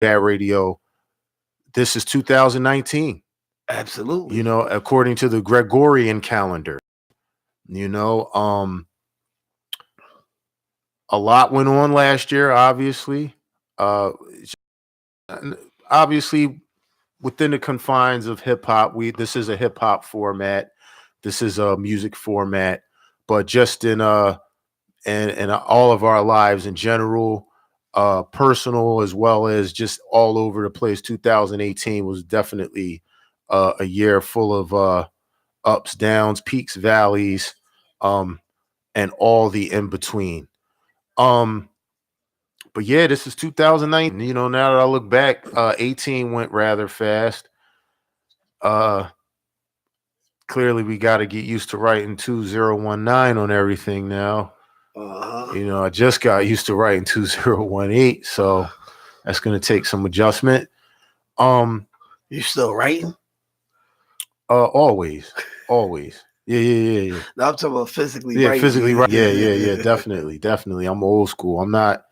that radio. This is 2019. Absolutely. According to the Gregorian calendar. You know, a lot went on last year. Uh, obviously within the confines of hip hop. This is a hip hop format. This is a music format, but just in all of our lives in general, personal as well as just all over the place. 2018 was definitely a year full of ups, downs, peaks, valleys, um, and all the in between. Um, but yeah, this is 2019. Now that I look back, 18 went rather fast. Uh, Clearly, we got to get used to writing 2019 on everything now. I just got used to writing 2018, so that's going to take some adjustment. You still writing? Always. Yeah. No, I'm talking about physically yeah, writing. physically right. Yeah. Definitely. I'm old school. I'm not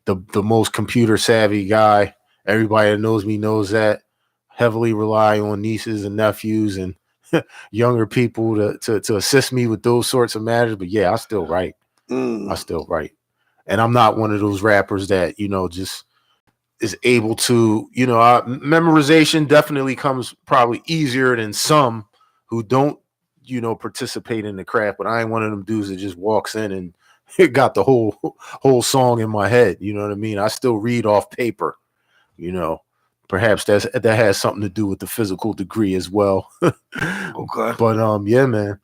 the most computer savvy guy. Everybody that knows me knows that. Heavily rely on nieces and nephews and younger people to assist me with those sorts of matters. But yeah, I still write. And I'm not one of those rappers that just is able to memorization definitely comes probably easier than some who don't participate in the craft. But I ain't one of them dudes that just walks in and got the whole song in my head. You know what I mean? I still read off paper. Perhaps that has something to do with the physical degree as well. Okay. But yeah, man.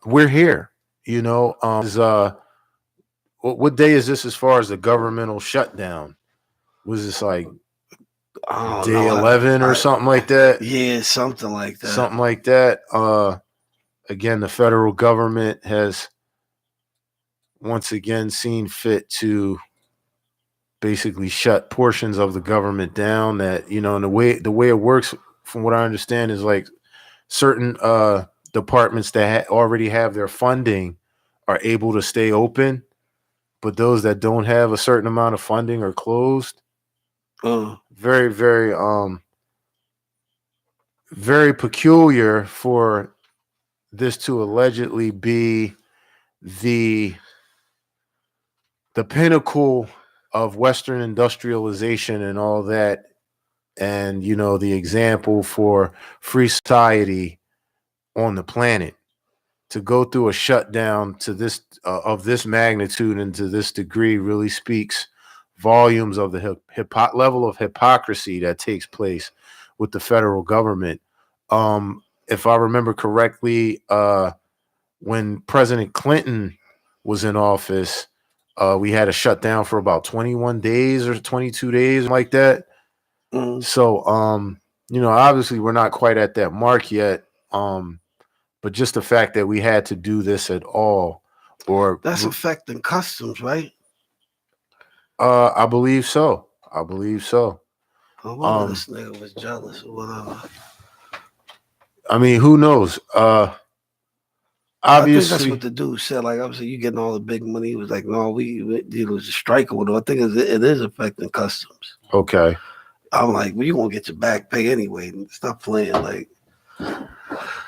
We're here. What day is this as far as the governmental shutdown? Was this like day 11 or something like that? Yeah, something like that. Something like that. Again, the federal government has once again seen fit to basically shut portions of the government down. That and the way it works, from what I understand, is like certain departments that already have their funding are able to stay open, but those that don't have a certain amount of funding are closed. Very, very, very peculiar for this to allegedly be the pinnacle of Western industrialization and all that, and the example for free society on the planet. To go through a shutdown to this of this magnitude and to this degree really speaks volumes of the level of hypocrisy that takes place with the federal government. If I remember correctly, when President Clinton was in office, we had a shutdown for about 21 days or 22 days, like that. So, obviously we're not quite at that mark yet. But just the fact that we had to do this at all, or that's affecting customs, right? I believe so. I wonder this nigga was jealous or whatever. I mean, who knows? Obviously, I think that's what the dude said. Like, obviously, you getting all the big money. He was like, no, it was a strike or whatever. I think it is affecting customs. Okay. I'm like, well, you gonna get your back pay anyway. Stop playing, like.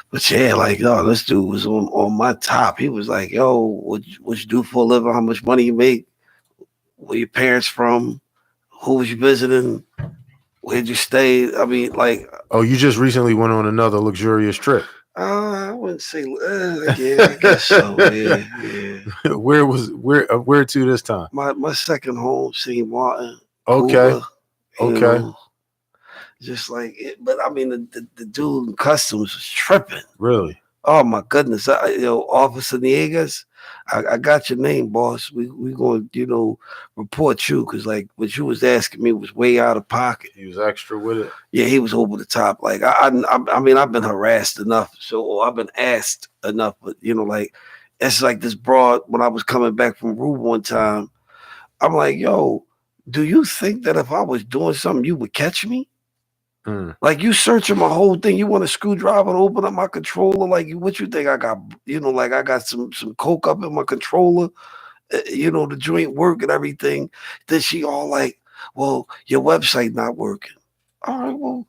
But yeah, like, yo, this dude was on my top. He was like, yo, what you do for a living? How much money you make? Where your parents from? Who was you visiting? Where'd you stay? I mean, like. Oh, you just recently went on another luxurious trip. I wouldn't say. Yeah, I guess so. Yeah. Where to this time? My second home, St. Martin. Okay. Cuba, okay. Just like it, but I mean, the dude in customs was tripping. Really? Oh my goodness! Officer Niegas, I got your name, boss. We going to report you because like what you was asking me was way out of pocket. He was extra with it. Yeah, he was over the top. Like I mean, I've been harassed enough, so I've been asked enough. But like it's like this broad. When I was coming back from Rube one time, I'm like, yo, do you think that if I was doing something, you would catch me? Like you searching my whole thing, you want a screwdriver to open up my controller? Like what you think I got? Like I got some coke up in my controller. The joint work and everything. Then she all like, Well, your website not working. All right, well,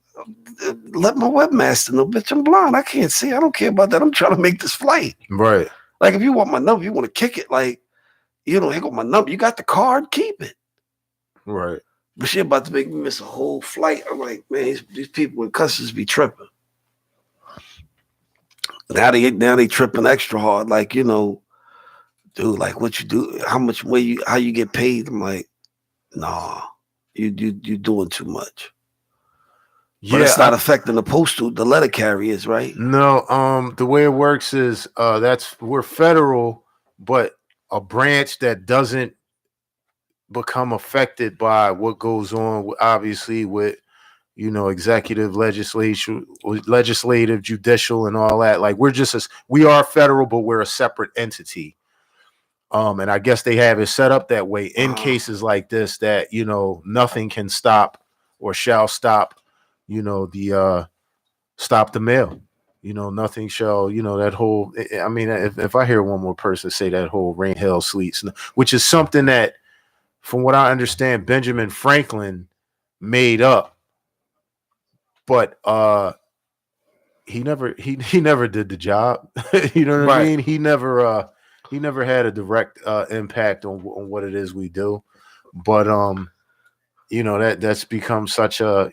let my webmaster know, bitch. I'm blind. I can't see. I don't care about that. I'm trying to make this flight. Right. Like, if you want my number, you want to kick it. Like, here go my number. You got the card, keep it. Right. But she about to make me miss a whole flight. I'm like, man, these people in customs be tripping. Now they tripping extra hard. Like, dude, like what you do, how you get paid. I'm like, nah, you doing too much. But it's not affecting the letter carriers, right? No, the way it works is we're federal, but a branch that doesn't become affected by what goes on, obviously, with executive, legislative, judicial, and all that. Like, we are federal, but we're a separate entity. And I guess they have it set up that way in cases like this, that nothing can stop or shall stop stop the mail. Nothing shall, that whole, I mean, if I hear one more person say that whole rain, hail, sleet, which is something that, from what I understand, Benjamin Franklin made up, but he never did the job. You know what I mean? He never had a direct impact on what it is we do. But that's become such a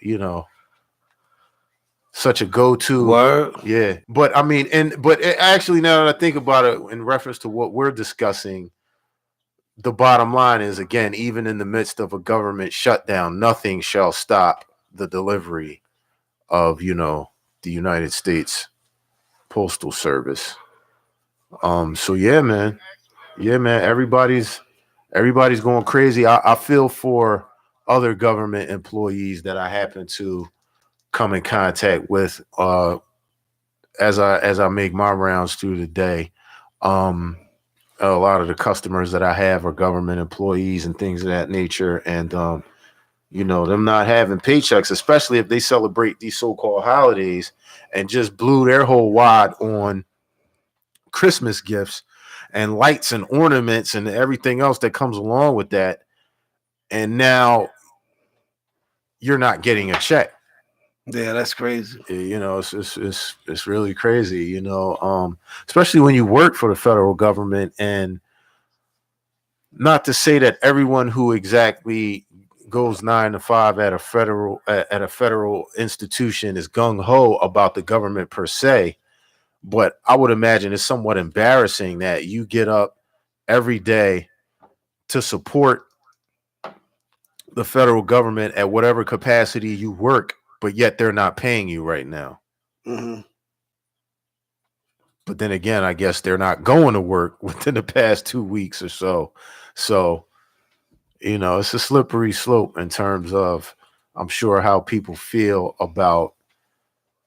such a go-to word. Yeah. But I mean, actually, now that I think about it, in reference to what we're discussing, the bottom line is, again, even in the midst of a government shutdown, nothing shall stop the delivery of the United States Postal Service. So yeah, man, everybody's going crazy. I feel for other government employees that I happen to come in contact with as I make my rounds through the day. A lot of the customers that I have are government employees and things of that nature, and them not having paychecks, especially if they celebrate these so-called holidays, and just blew their whole wad on Christmas gifts and lights and ornaments and everything else that comes along with that, and now you're not getting a check. Yeah, that's crazy. It's really crazy, especially when you work for the federal government. And not to say that everyone who exactly goes 9 to 5 at a federal institution is gung-ho about the government per se, but I would imagine it's somewhat embarrassing that you get up every day to support the federal government at whatever capacity you work, but yet they're not paying you right now. Mm-hmm. But then again, I guess they're not going to work within the past 2 weeks or so. So, it's a slippery slope in terms of, I'm sure, how people feel about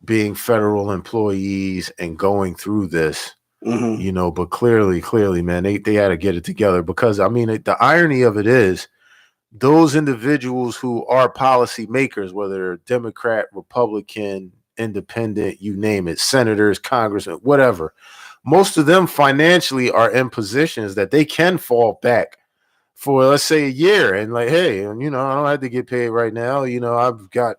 being federal employees and going through this. Mm-hmm. But clearly, man, they had to get it together, because, I mean, the irony of it is, those individuals who are policymakers, whether Democrat, Republican, independent, you name it, senators, congressmen, whatever, most of them financially are in positions that they can fall back for, let's say, a year, and like, hey, I don't have to get paid right now. I've got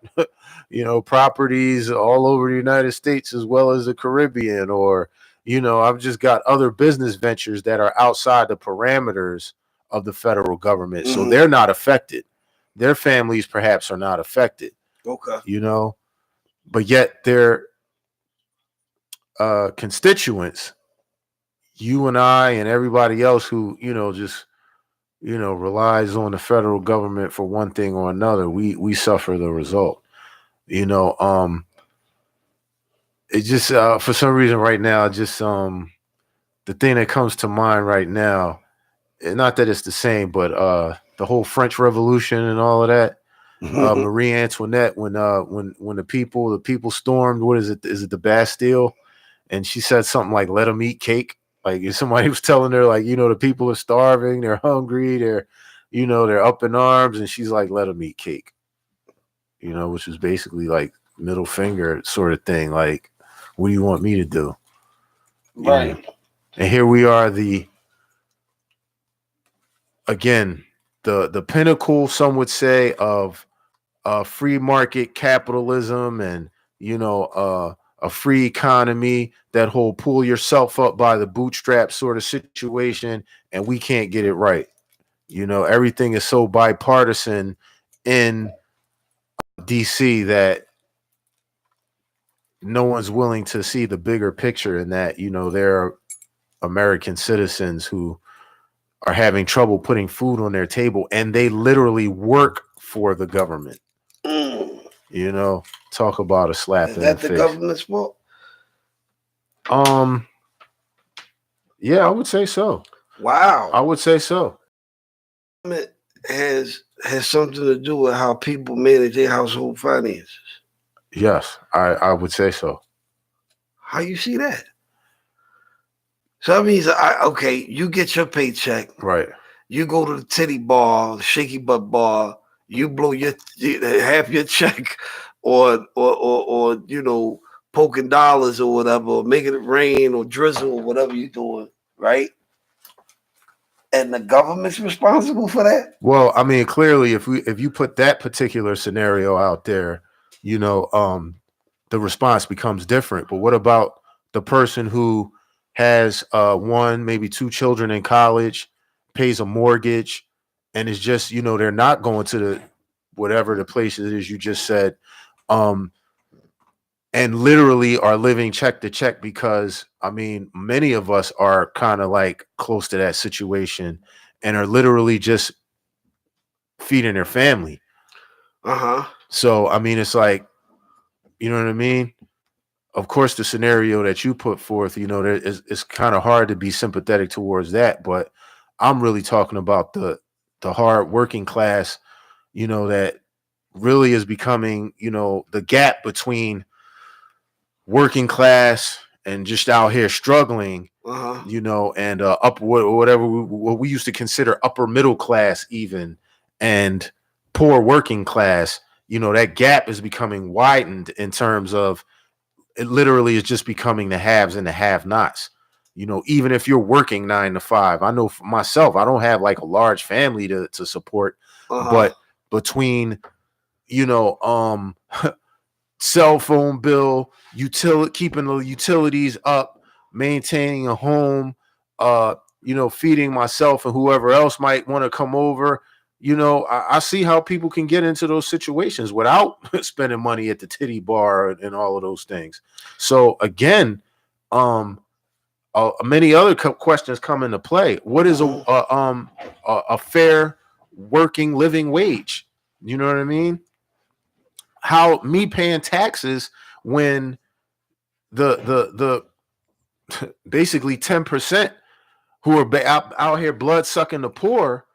properties all over the United States as well as the Caribbean, or I've just got other business ventures that are outside the parameters of the federal government. Mm-hmm. So they're not affected. Their families perhaps are not affected. Okay. But yet their constituents, you and I and everybody else who, just, relies on the federal government for one thing or another, we suffer the result. It just, for some reason right now, just the thing that comes to mind right now, not that it's the same, but the whole French Revolution and all of that. Marie Antoinette, when the people stormed, what is it? Is it the Bastille? And she said something like, "Let them eat cake." Like, if somebody was telling her, like, the people are starving, they're hungry, they're up in arms, and she's like, "Let them eat cake." Which is basically like middle finger sort of thing. Like, what do you want me to do? Right. And here we are, again, the pinnacle, some would say, of free market capitalism and a free economy, that whole pull yourself up by the bootstrap sort of situation, and we can't get it right. Everything is so bipartisan in DC that no one's willing to see the bigger picture, in that there are American citizens who are having trouble putting food on their table, and they literally work for the government. Talk about a slap in the face. Is that the government's fault? Yeah, I would say so. Wow. I would say so. It has something to do with how people manage their household finances. Yes, I would say so. How you see that? So that means, okay, you get your paycheck. Right. You go to the titty bar, the shaky butt bar, you blow half your check or poking dollars or whatever, or making it rain or drizzle or whatever you're doing, right? And the government's responsible for that? Well, I mean, clearly, if you put that particular scenario out there, the response becomes different. But what about the person who has one, maybe two children in college, pays a mortgage, and is just, they're not going to the whatever the place it is you just said, and literally are living check to check, because I mean, many of us are kind of like close to that situation and are literally just feeding their family. So, I mean, it's like, you know what I mean? Of course, the scenario that you put forth, it's kind of hard to be sympathetic towards that, but I'm really talking about the hard working class, that really is becoming, the gap between working class and just out here struggling, and whatever what we used to consider upper middle class even, and poor working class, that gap is becoming widened in terms of it literally is just becoming the haves and the have-nots. Even if you're working 9 to 5, I know for myself, I don't have like a large family to support, but between, cell phone bill, keeping the utilities up, maintaining a home, feeding myself and whoever else might want to come over. I see how people can get into those situations without spending money at the titty bar and all of those things. So again, many other questions come into play. What is a fair working living wage? You know what I mean? How me paying taxes when the basically 10% who are out here blood sucking the poor,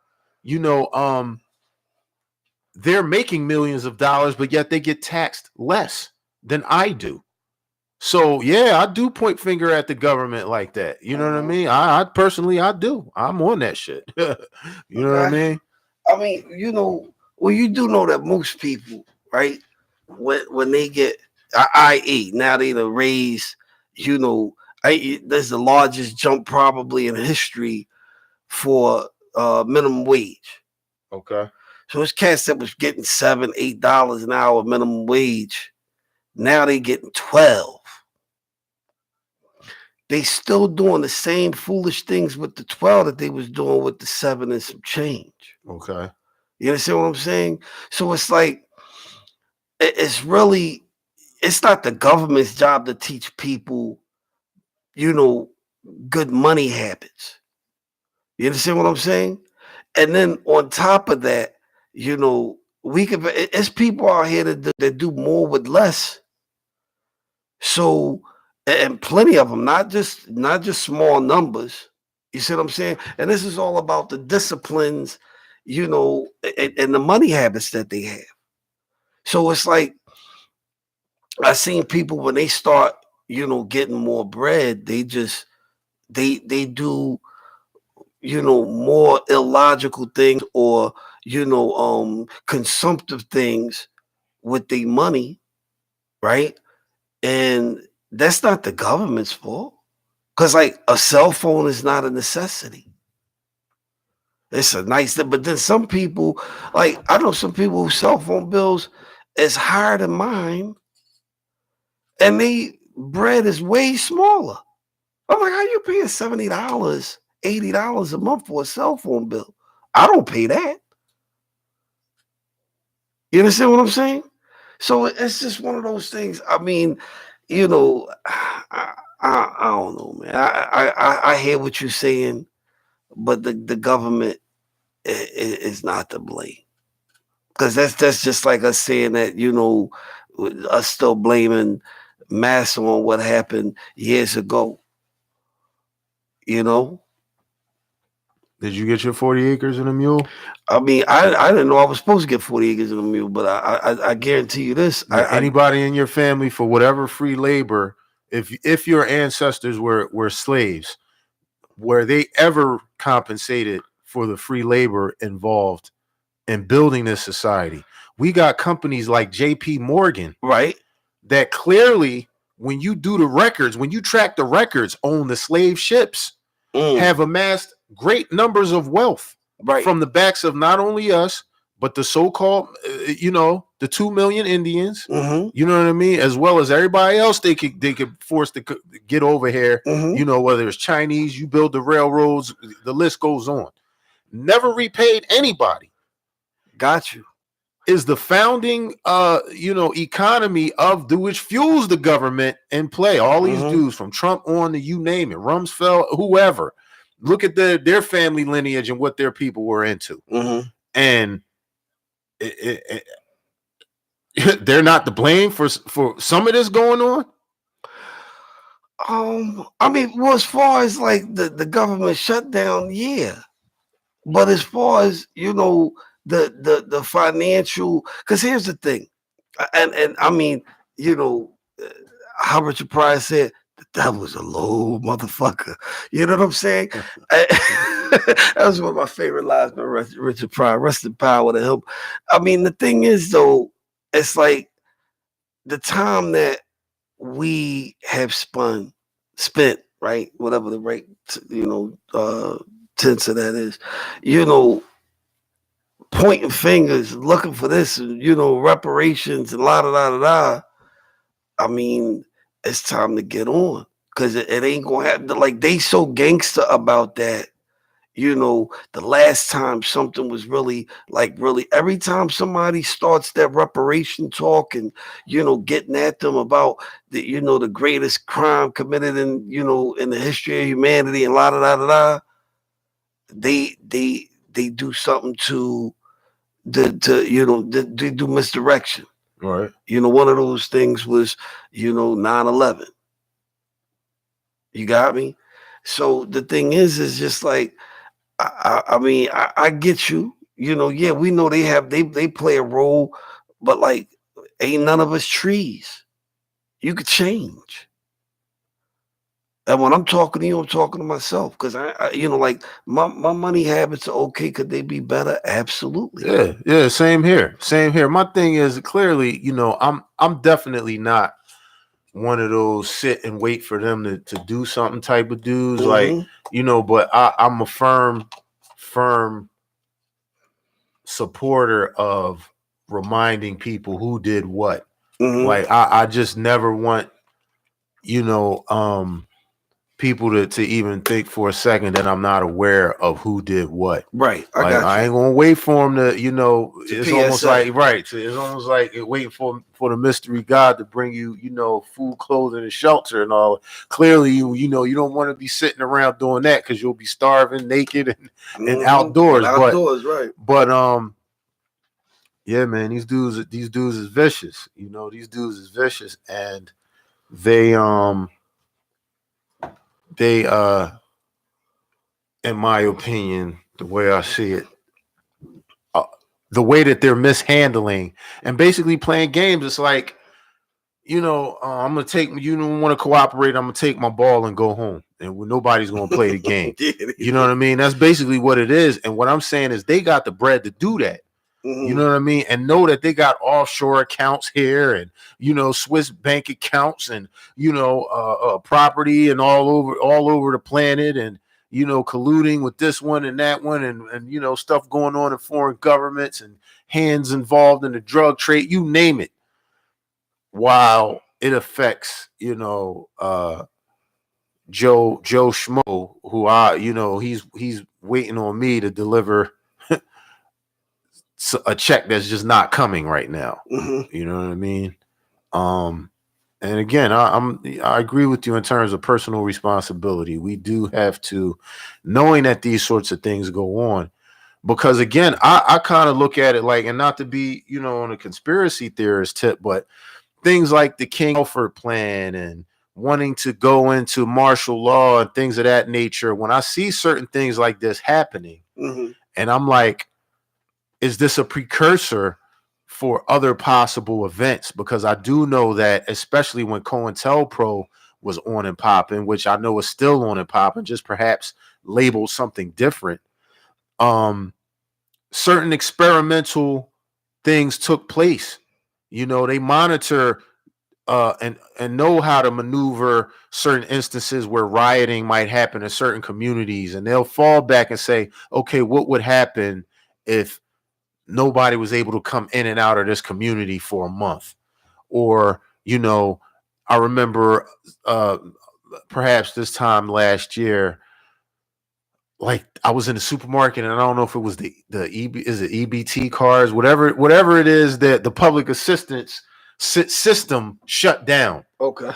they're making millions of dollars, but yet they get taxed less than I do. So yeah, I do point finger at the government like that. You know what I mean? I personally, I do. I'm on that shit. You know what I mean? I mean, well, you do know that most people, right? When they get, i.e., now they done raise, there's the largest jump probably in history for minimum wage. Okay. So it's cats that was getting $7, $8 an hour minimum wage. Now they getting 12. They still doing the same foolish things with the 12 that they was doing with the 7 and some change. Okay. You understand what I'm saying? So it's like, it's not the government's job to teach people, good money habits. You understand what I'm saying? And then on top of that, it's people out here that do more with less. So, and plenty of them, not just small numbers. You see what I'm saying? And this is all about the disciplines, and the money habits that they have. So it's like, I've seen people when they start, getting more bread, they do, more illogical things or, consumptive things with their money, right? And that's not the government's fault. Because like a cell phone is not a necessity. It's a nice thing. But then some people, like I know some people whose cell phone bills is higher than mine, and they bread is way smaller. I'm like, how you paying $70, $80 a month for a cell phone bill? I don't pay that. You understand what I'm saying? So it's just one of those things. I mean, you know, I don't know, man. I hear what you're saying, but the government is not to blame, because that's just like us saying that, you know, us still blaming Massa on what happened years ago. You know, Did you get your 40 acres and a mule? I mean, I didn't know I was supposed to get 40 acres in a mule, but I guarantee you this. Yeah, anybody in your family for whatever free labor, if your ancestors were slaves, were they ever compensated for the free labor involved in building this society? We got companies like JP Morgan, right, that clearly, when you do the records, when you track the records on the slave ships, have amassed great numbers of wealth from the backs of not only us, but the so-called, the 2 million Indians, you know what I mean, as well as everybody else they could force to get over here, you know, whether it's Chinese, you build the railroads, the list goes on. Never repaid anybody. Got you. Is the founding, economy of which fuels the government in play. All these dudes from Trump on to you name it, Rumsfeld, whoever. Look at their family lineage and what their people were into, and they're not to blame for some of this going on. I mean, well, as far as like the government shutdown, yeah, but as far as, you know, the financial, because here's the thing, and I mean, you know, how Richard Pryor said, the devil's a low motherfucker. You know what I'm saying? That was one of my favorite lines by Richard Pryor. Rest in power to him. I mean, the thing is, though, it's like the time that we have spent, right? Whatever the right, tense of that is, you know, pointing fingers, looking for this, you know, reparations and la da da da da. I mean, it's time to get on, because it ain't gonna happen. Like, they so gangster about that. You know, the last time something was really, every time somebody starts that reparation talk and, you know, getting at them about the, you know, the greatest crime committed in, you know, in the history of humanity and la da da da da, they do something to you know, they do misdirection. Right. You know, one of those things was, you know, 9/11. You got me? So the thing is just like, I mean, I get you. You know, yeah, we know they play a role, but like, ain't none of us trees. You could change. And when I'm talking to you, I'm talking to myself, because I you know, like my money habits are okay. Could they be better? Absolutely. Yeah. Same here. My thing is, clearly, you know, I'm definitely not one of those sit and wait for them to do something type of dudes, like, you know, but I'm a firm supporter of reminding people who did what. Like, I just never want, you know, people to even think for a second that I'm not aware of who did what. Right. I ain't gonna wait for them to, you know, it's PSA. Almost like, right. So it's almost like waiting for the mystery God to bring you, you know, food, clothing, and shelter and all. Clearly, you know, you don't want to be sitting around doing that, because you'll be starving, naked, and outdoors. Right. But yeah, man, these dudes is vicious. You know, these dudes is vicious, and they in my opinion, the way I see it, the way that they're mishandling and basically playing games, it's like, you know, I'm gonna take, you don't want to cooperate, I'm gonna take my ball and go home, and nobody's gonna play the game. You know what I mean? That's basically what it is. And what I'm saying is, they got the bread to do that. You know what I mean? And know that they got offshore accounts here, and, you know, Swiss bank accounts, and, you know, property and all over the planet, and, colluding with this one and that one, and stuff going on in foreign governments and hands involved in the drug trade, you name it. While it affects, Joe Schmo, who he's waiting on me to deliver a check that's just not coming right now. Mm-hmm. You know what I mean? And again, I agree with you in terms of personal responsibility. We do have to, knowing that these sorts of things go on, because again, I kind of look at it like, and not to be, on a conspiracy theorist tip, but things like the King Alfred plan and wanting to go into martial law and things of that nature. When I see certain things like this happening, mm-hmm. and I'm like, is this a precursor for other possible events? Because I do know that, especially when COINTELPRO was on and popping, which I know is still on and popping, just perhaps labeled something different. Certain experimental things took place. They monitor and know how to maneuver certain instances where rioting might happen in certain communities, and they'll fall back and say, okay, what would happen if nobody was able to come in and out of this community for a month? Or, I remember perhaps this time last year, like I was in the supermarket, and I don't know if it was the EBT cards, whatever it is, that the public assistance system shut down. Okay.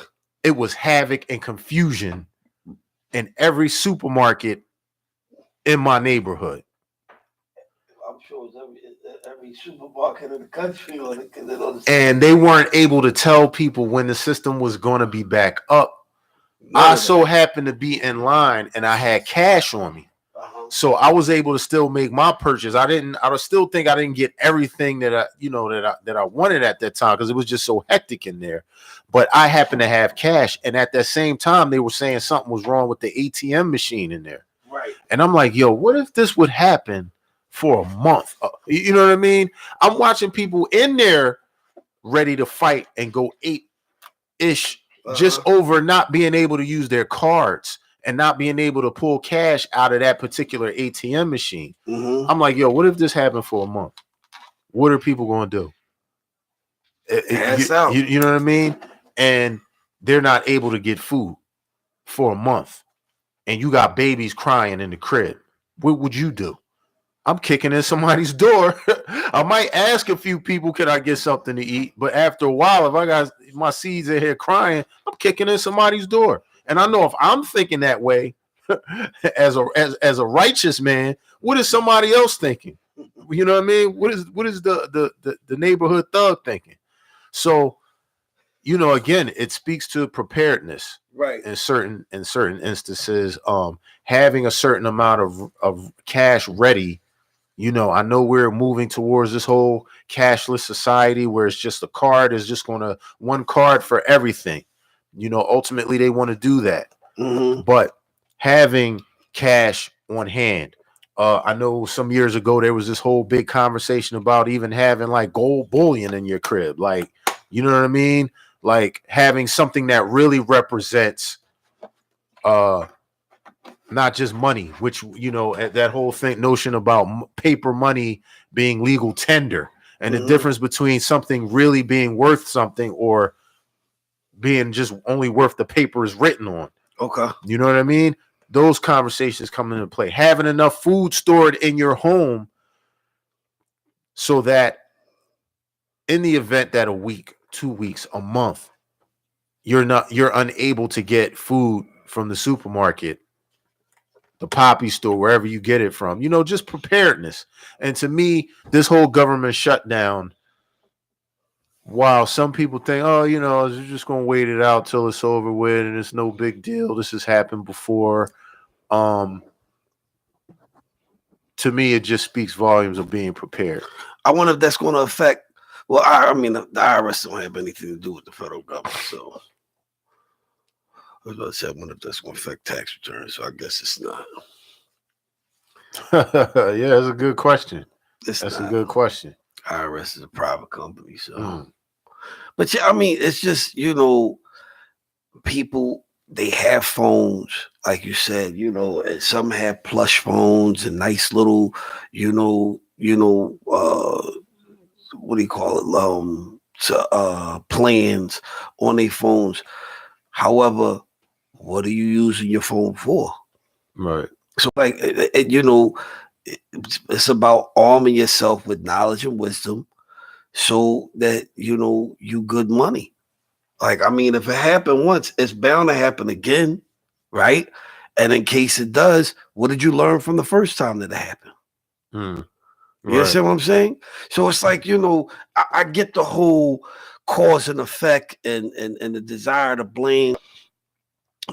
It was havoc and confusion in every supermarket in my neighborhood. I'm sure it's every supermarket in the country, and they weren't able to tell people when the system was going to be back up. I so happened to be in line, and I had cash on me. So I was able to still make my purchase. I still think I didn't get everything that I wanted at that time, because it was just so hectic in there. But I happened to have cash, and at that same time, they were saying something was wrong with the ATM machine in there. Right. And I'm like, yo, what if this would happen for a month? You know what I mean? I'm watching people in there ready to fight and go ape-ish just over not being able to use their cards and not being able to pull cash out of that particular ATM machine. Mm-hmm. I'm like, yo, what if this happened for a month? What are people going to do? You know what I mean? And they're not able to get food for a month. And you got babies crying in the crib. What would you do? I'm kicking in somebody's door. I might ask a few people, can I get something to eat? But after a while, if I got my seeds in here crying, I'm kicking in somebody's door. And I know if I'm thinking that way as a righteous man, what is somebody else thinking? You know what I mean? What is the neighborhood thug thinking? So, again, it speaks to preparedness, right? In certain instances, having a certain amount of cash ready. I know we're moving towards this whole cashless society where it's just a card is just one card for everything. Ultimately they want to do that. Mm-hmm. But having cash on hand. I know some years ago there was this whole big conversation about even having like gold bullion in your crib. Like, you know what I mean? Like having something that really represents not just money, which, that whole notion about paper money being legal tender, and the difference between something really being worth something or being just only worth the paper is written on. Okay. You know what I mean? Those conversations come into play. Having enough food stored in your home so that in the event that a week, 2 weeks, a month, you're unable to get food from the supermarket, the Poppy store, wherever you get it from, just preparedness. And to me, this whole government shutdown, while some people think, oh, you're just going to wait it out till it's over with and it's no big deal, this has happened before. To me, it just speaks volumes of being prepared. I wonder if that's going to affect, well, I mean, the IRS don't have anything to do with the federal government, so I was about to say, I wonder if that's going to affect tax returns, so I guess it's not. Yeah, that's a good question. That's a good question. IRS is a private company, so. But yeah, I mean, it's just, people they have phones, like you said, and some have plush phones and nice little, what do you call it? Plans on their phones. However, what are you using your phone for? Right. So, like, it's about arming yourself with knowledge and wisdom, so that you good money. Like, I mean, if it happened once, it's bound to happen again, right? And in case it does, what did you learn from the first time that it happened? Mm. You Right. understand what I'm saying? So it's like, I get the whole cause and effect and the desire to blame,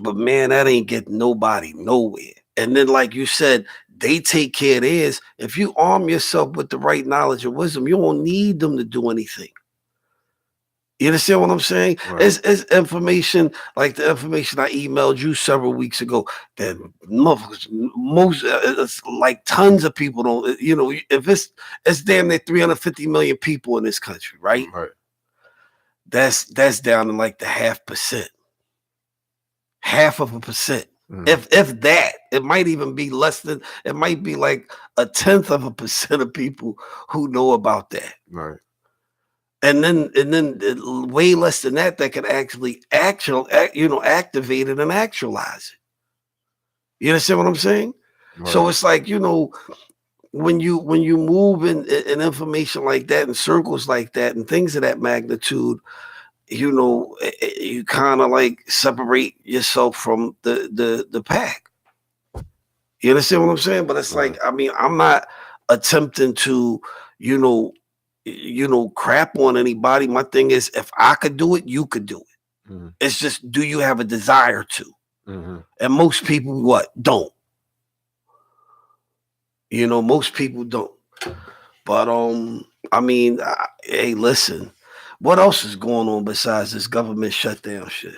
but man, that ain't getting nobody nowhere. And then, like you said, they take care of theirs. If you arm yourself with the right knowledge and wisdom, you won't need them to do anything. You understand what I'm saying? Right. It's information like the information I emailed you several weeks ago that most it's like tons of people don't. If it's damn near 350 million people in this country, right? Right. That's down to like the 0.5%, 0.5%. Mm. If that, it might even be less than. It might be like 0.1% of people who know about that. Right. And then way less than that can actually activate it and actualize it. You understand what I'm saying? Right. So it's like, when you move in information like that, in circles like that, and things of that magnitude, you kind of like separate yourself from the pack. You understand what I'm saying? But it's Right. like, I mean, I'm not attempting to, crap on anybody. My thing is, if I could do it, you could do it. Mm-hmm. It's just, do you have a desire to? Mm-hmm. And most people, don't. Most people don't. But I mean, hey, listen, what else is going on besides this government shutdown shit?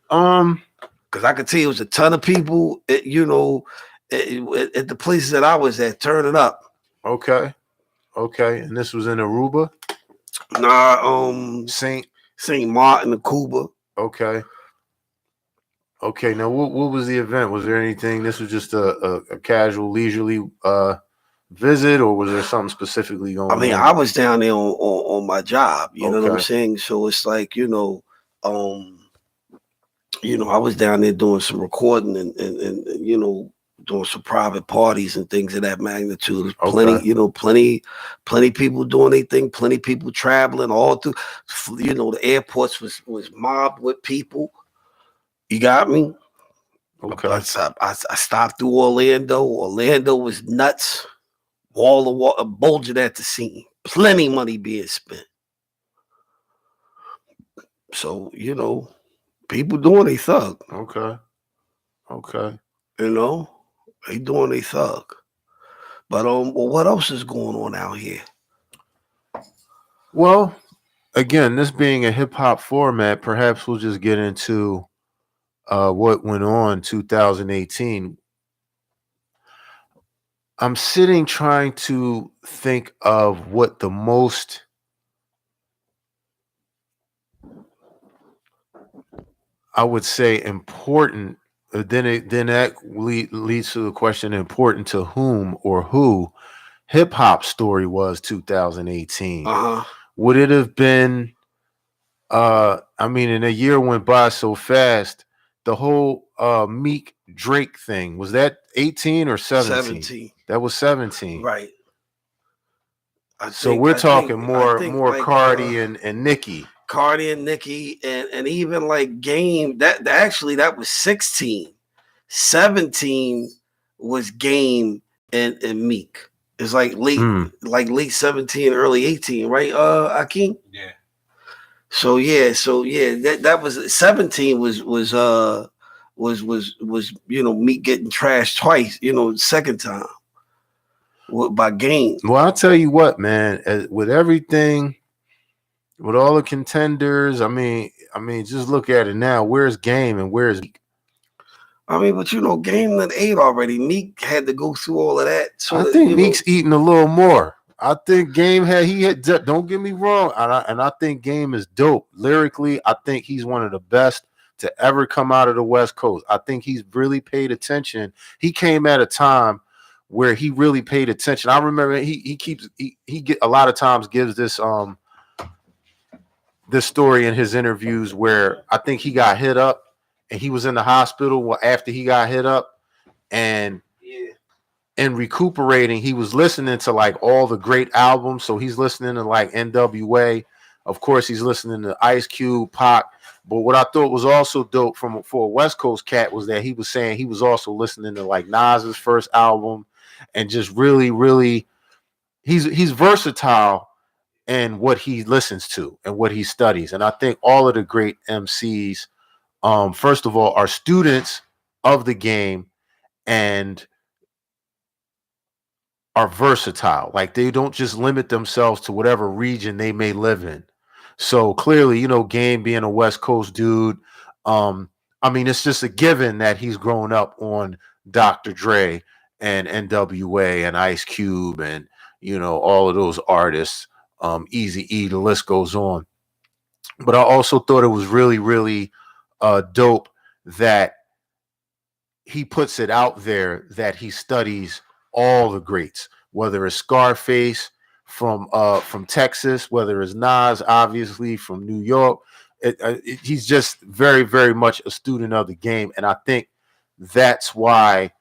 Because I could tell you, it was a ton of people, at the places that I was at, turning up. Okay. And this was in Aruba? Nah, Saint Martin of Cuba. Okay. Now, what was the event? Was there anything? This was just a casual, leisurely visit, or was there something specifically going on? I mean, I was down there on my job. You know what I'm Okay. saying? So it's like, I was down there doing some recording and doing some private parties and things of that magnitude. Okay. Plenty people doing their thing, plenty people traveling all through. The airports was mobbed with people. You got me? Okay. I stopped through Orlando. Orlando was nuts. Wall to wall, bulging at the scene. Plenty money being spent. So, people doing their thug. Okay. They doing their thug. But well, what else is going on out here? Well, again, this being a hip hop format, perhaps we'll just get into what went on 2018. I'm sitting trying to think of what the most I would say important. Then that leads to the question: important to whom or who hip hop story was 2018? Would it have been? I mean, in a year went by so fast. The whole Meek Drake thing, was that 18 or 17? 17. That was 17. Right. So we're talking more Cardi and Nicki. Cardi and Nicki and even like Game. That was 16. 17 was Game and Meek. It's like late 17, early 18, right? Akeem? Yeah. So that was 17 was Meek getting trashed twice, second time by Game. Well, I'll tell you what, man, with everything, with all the contenders, I mean, just look at it now. Where's Game and where's Meek? I mean, but Game that ate already. Meek had to go through all of that. So I think Meek's eating a little more. I think Game had. Don't get me wrong, and I think Game is dope lyrically. I think he's one of the best to ever come out of the West Coast. I think he's really paid attention. He came at a time where he really paid attention. I remember he get a lot of times gives this story in his interviews where I think he got hit up and he was in the hospital after he got hit up, and in recuperating, he was listening to like all the great albums. So he's listening to like NWA. Of course, he's listening to Ice Cube, Pac. But what I thought was also dope for a West Coast cat was that he was saying he was also listening to like Nas's first album, and just really, really, he's versatile in what he listens to and what he studies. And I think all of the great MCs, first of all, are students of the game and are versatile. Like they don't just limit themselves to whatever region they may live in. So clearly, Game being a West Coast dude, I mean, it's just a given that he's grown up on Dr. Dre and NWA and Ice Cube and all of those artists, Eazy-E, the list goes on. But I also thought it was really, really dope that he puts it out there that he studies all the greats, whether it's Scarface from Texas, whether it's Nas, obviously from New York. He's just very, very much a student of the game, and I think that's why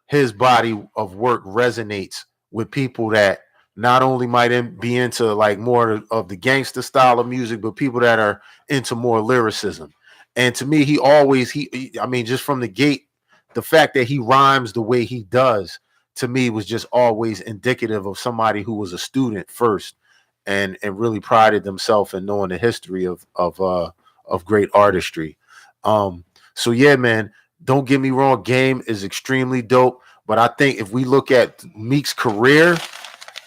his body of work resonates with people that not only might be into like more of the gangster style of music, but people that are into more lyricism. And to me, I mean, just from the gate, the fact that he rhymes the way he does, to me, was just always indicative of somebody who was a student first and really prided themselves in knowing the history of great artistry. So yeah, man, don't get me wrong, Game is extremely dope. But I think if we look at Meek's career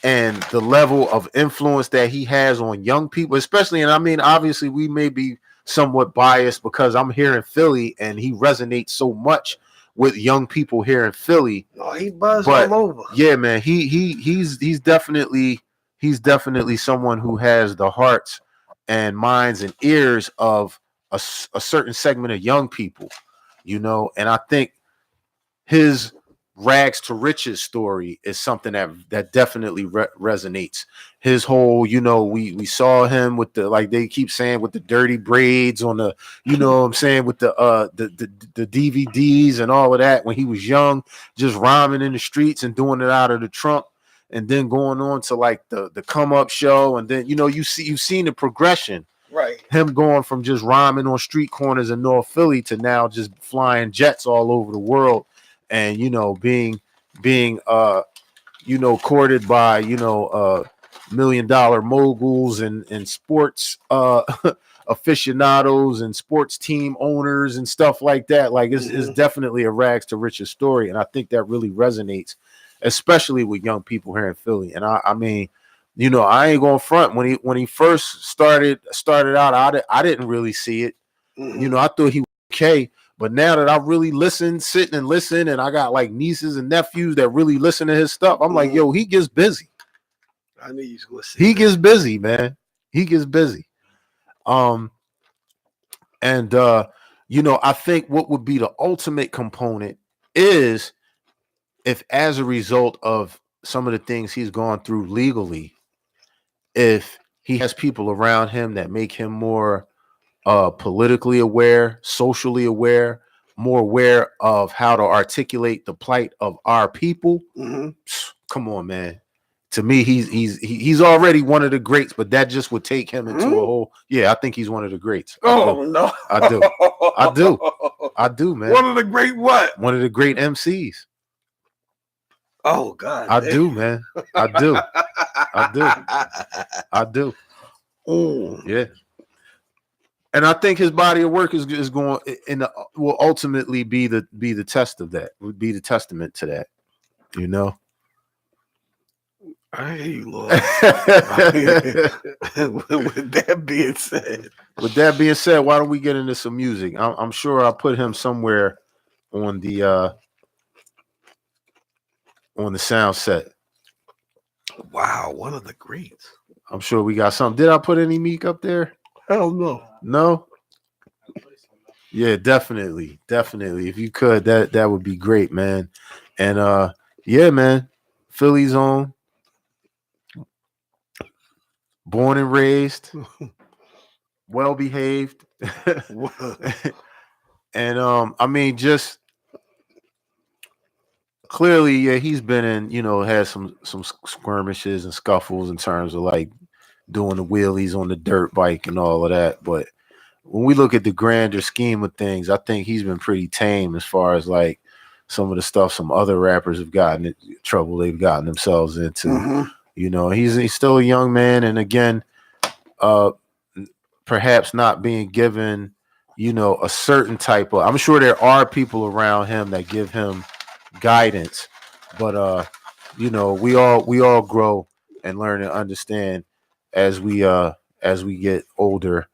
and the level of influence that he has on young people, especially, and I mean, obviously we may be somewhat biased because I'm here in Philly and he resonates so much with young people here in Philly. Oh, he buzzed all over. Yeah, man, he's definitely someone who has the hearts and minds and ears of a certain segment of young people, and I think his rags to riches story is something that definitely resonates. His whole, we saw him with the, like they keep saying, with the dirty braids on the, what I'm saying, with the DVDs and all of that when he was young, just rhyming in the streets and doing it out of the trunk, and then going on to like the Come Up show, and then you've seen the progression. Right. Him going from just rhyming on street corners in North Philly to now just flying jets all over the world. And being courted by $1 million moguls and sports aficionados and sports team owners and stuff like that. Like it's definitely a rags to riches story, and I think that really resonates, especially with young people here in Philly. And I mean, I ain't gonna front, when he first started out, I didn't really see it. I thought he was okay. But now that I really sit and listen, and I got like nieces and nephews that really listen to his stuff, I'm like, yo, he gets busy. I need you to listen. He gets busy, man. He gets busy. I think what would be the ultimate component is if, as a result of some of the things he's gone through legally, if he has people around him that make him more politically aware, socially aware, more aware of how to articulate the plight of our people. Come on, man. To me, he's already one of the greats, but that just would take him into a whole. Yeah, I think he's one of the greats. No, I do, man. One of the great what? One of the great MCs. Oh God, I do, man. I do. Yeah. And I think his body of work is going will ultimately be the test of that. Would be the testament to that. I hear you, Lord. With that being said, why don't we get into some music? I'm sure I'll put him somewhere on the sound set. Wow, one of the greats. I'm sure we got something. Did I put any Meek up there? Hell no. No? Yeah, definitely, definitely. If you could, that would be great, man. And yeah, man, Philly's own, born and raised, well behaved, and I mean, just clearly, yeah, he's been in, had some skirmishes and scuffles in terms of like doing the wheelies on the dirt bike and all of that. But when we look at the grander scheme of things, I think he's been pretty tame as far as like some of the stuff some other rappers have gotten trouble they've gotten themselves into. Hmm. He's still a young man, and again, uh, perhaps not being given, a certain type of. I'm sure there are people around him that give him guidance, but we all grow and learn and understand as we get older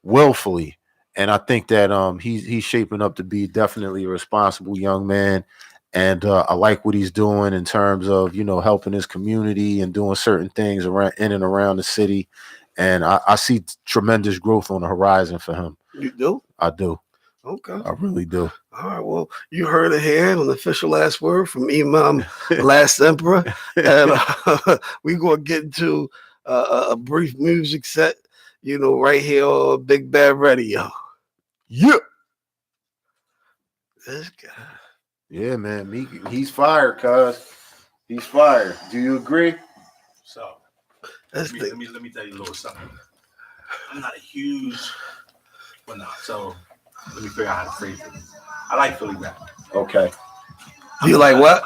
willfully. And I think that he's shaping up to be definitely a responsible young man. And I like what he's doing in terms of helping his community and doing certain things around in and around the city. And I see tremendous growth on the horizon for him. You do? I do. Okay. I really do. All right. Well, you heard it here on the official last word from Imam Last Emperor, and we're gonna get into a brief music set. Right here on Big Bad Radio. Yeah. This guy. Yeah, man. He's fired, cuz. He's fired. Do you agree? So That's let me tell you a little something. I'm not a huge so let me figure out how to phrase it. I like Philly rap. Okay. You like what?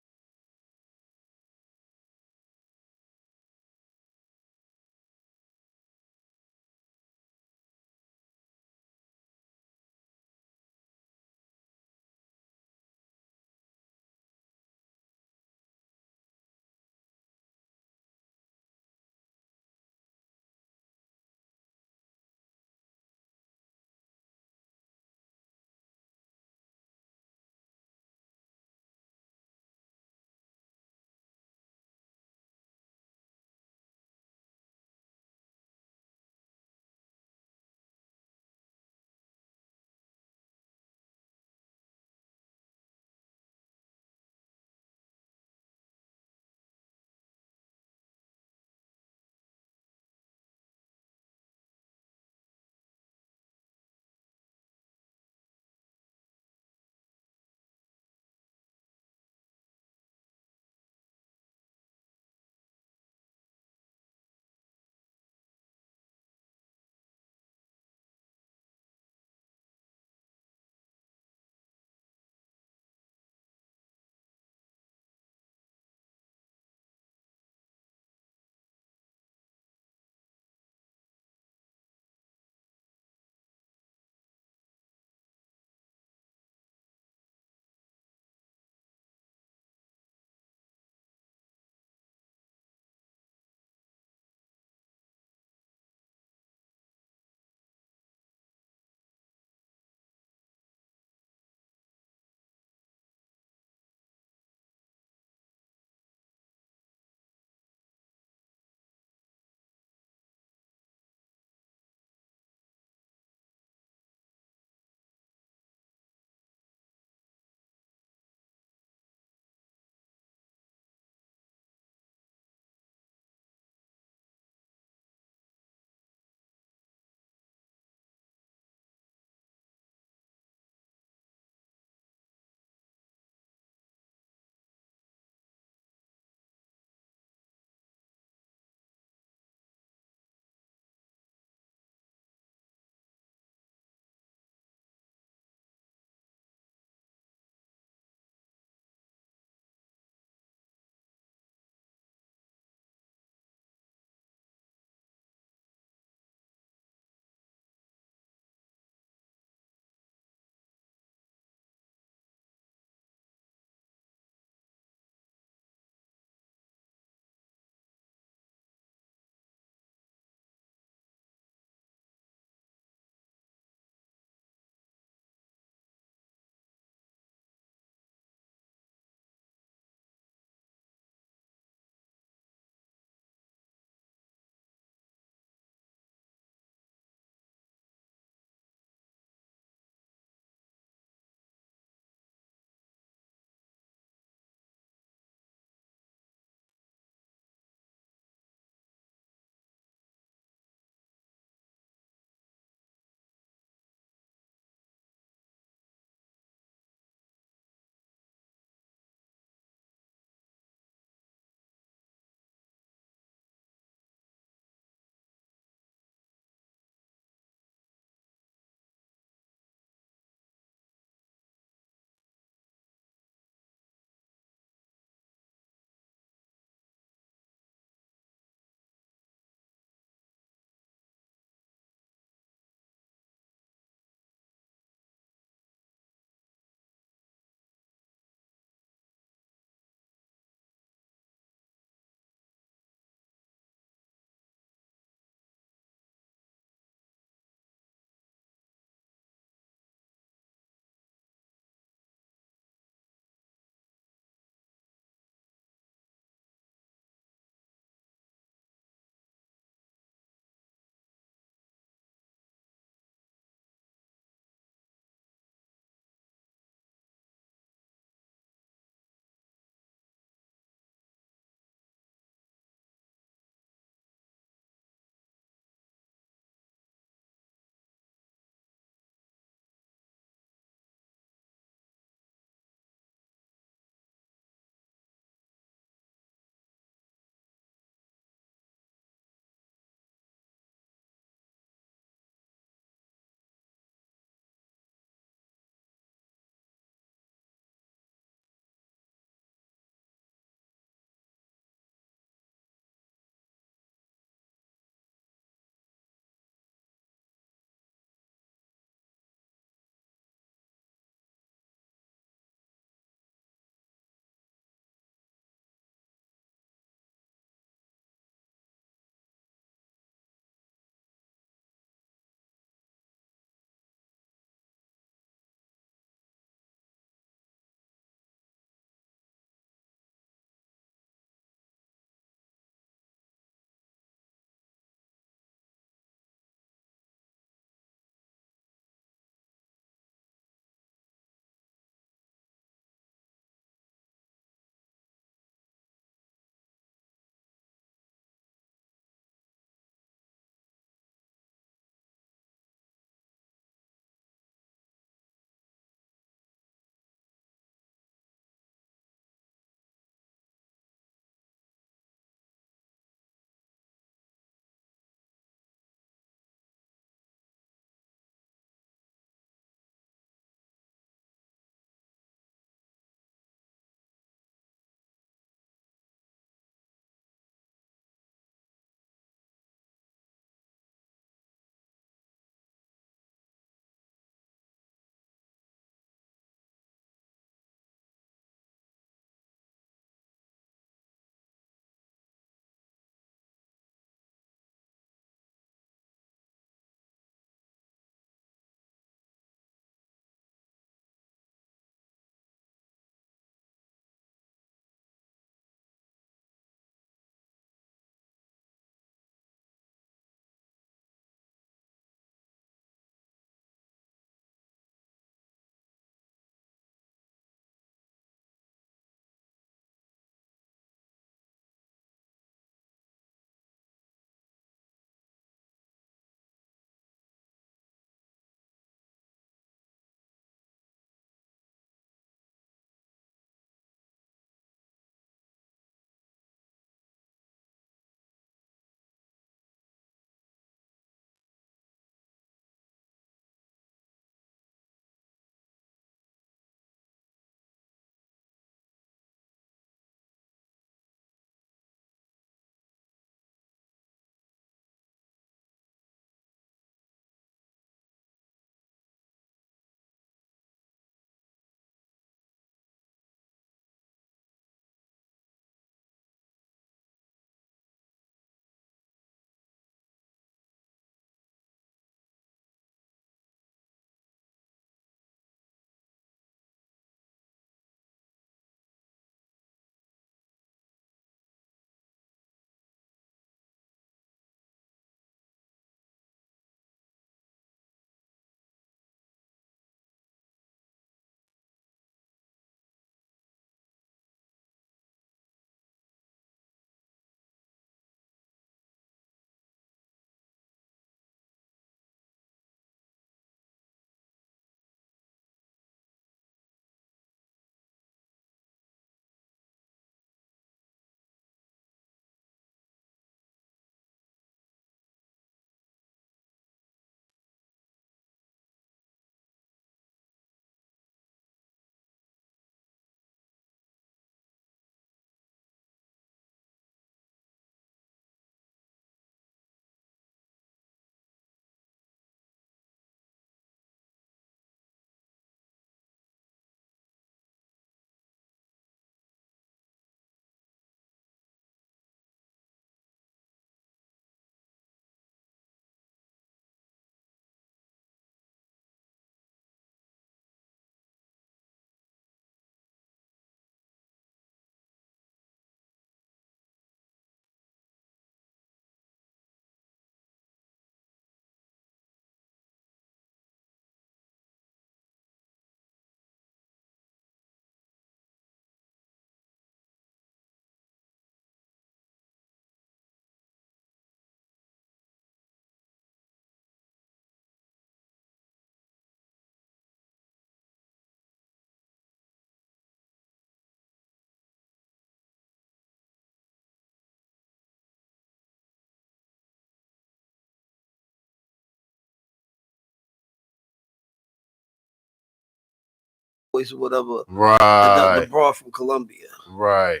Boys or whatever. The Right. broad from Colombia. Right.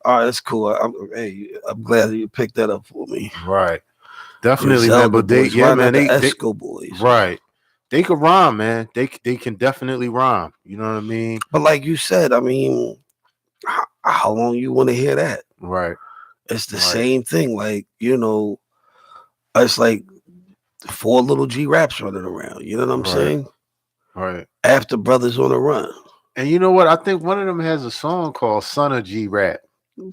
All right, that's cool. I'm glad you picked that up for me. Right. Definitely, man. Griselda But they, boys, yeah, why man, not the they Esco boys? right. They can rhyme, man. They can definitely rhyme. You know what I mean? But like you said, I mean, how long you want to hear that? Right. It's the Right. same thing. Like, you know, it's like 4 little G raps running around. You know what I'm Right. saying? Right. After Brothers on the Run. And you know what? I think one of them has a song called Son of G Rap.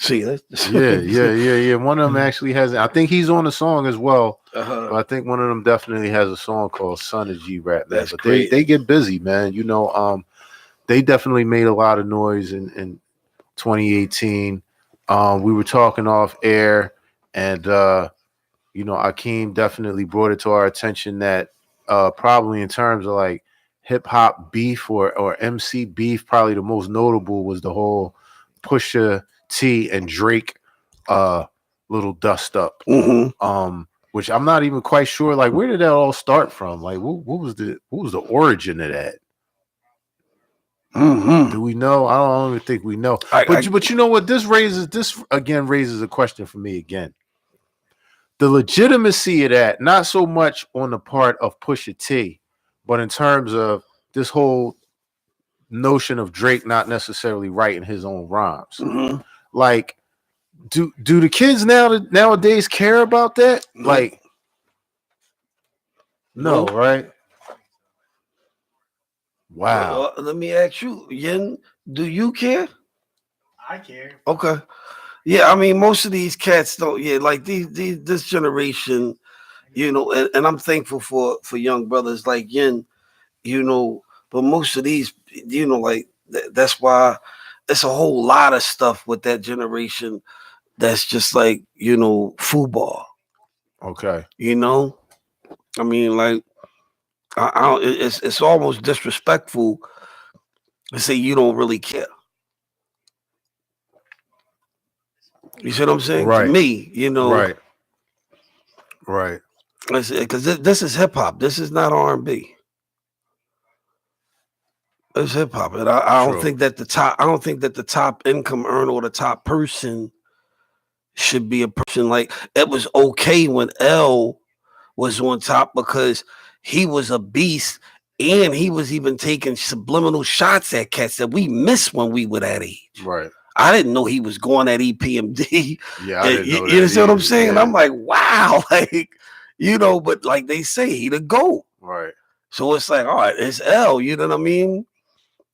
See, that's Yeah. One of them actually has it. I think he's on the song as well. Uh-huh. But I think one of them definitely has a song called Son of G Rap. That's but crazy. they get busy, man. You know, they definitely made a lot of noise in 2018. We were talking off air, and you know, Akeem definitely brought it to our attention that probably in terms of like hip hop beef or MC beef, probably the most notable was the whole Pusha T and Drake little dust up. Mm-hmm. Which I'm not even quite sure. Like, where did that all start from? Like, what was the origin of that? Mm-hmm. Do we know? I don't even think we know. But you know what? This again raises a question for me again. The legitimacy of that, not so much on the part of Pusha T, but in terms of this whole notion of Drake not necessarily writing his own rhymes. Mm-hmm. Like, do the kids nowadays care about that? No. Like, no, No. right? Wow. Well, let me ask you, Yin, do you care? I care. Okay. Yeah, I mean, most of these cats don't. Yeah, like this generation, you know, and I'm thankful for young brothers like Yin, you know. But most of these, you know, like that's why it's a whole lot of stuff with that generation that's just like, you know, football. Okay. You know, I mean, like, I don't, it's almost disrespectful to say you don't really care. You see what I'm saying? Right. To me, you know, Right. Right. because this is hip hop. This is not R&B. It's hip hop, and I don't True. think that the top. I don't think that the top income earner or the top person should be a person like it was okay when L was on top because he was a beast and he was even taking subliminal shots at cats that we missed when we were that age. Right. I didn't know he was going at EPMD. Yeah, I didn't know that. You see what I'm either. saying? Yeah. I'm like, wow, like, you know, but like they say, he the GOAT. Right. So it's like, all right, it's L, you know what I mean?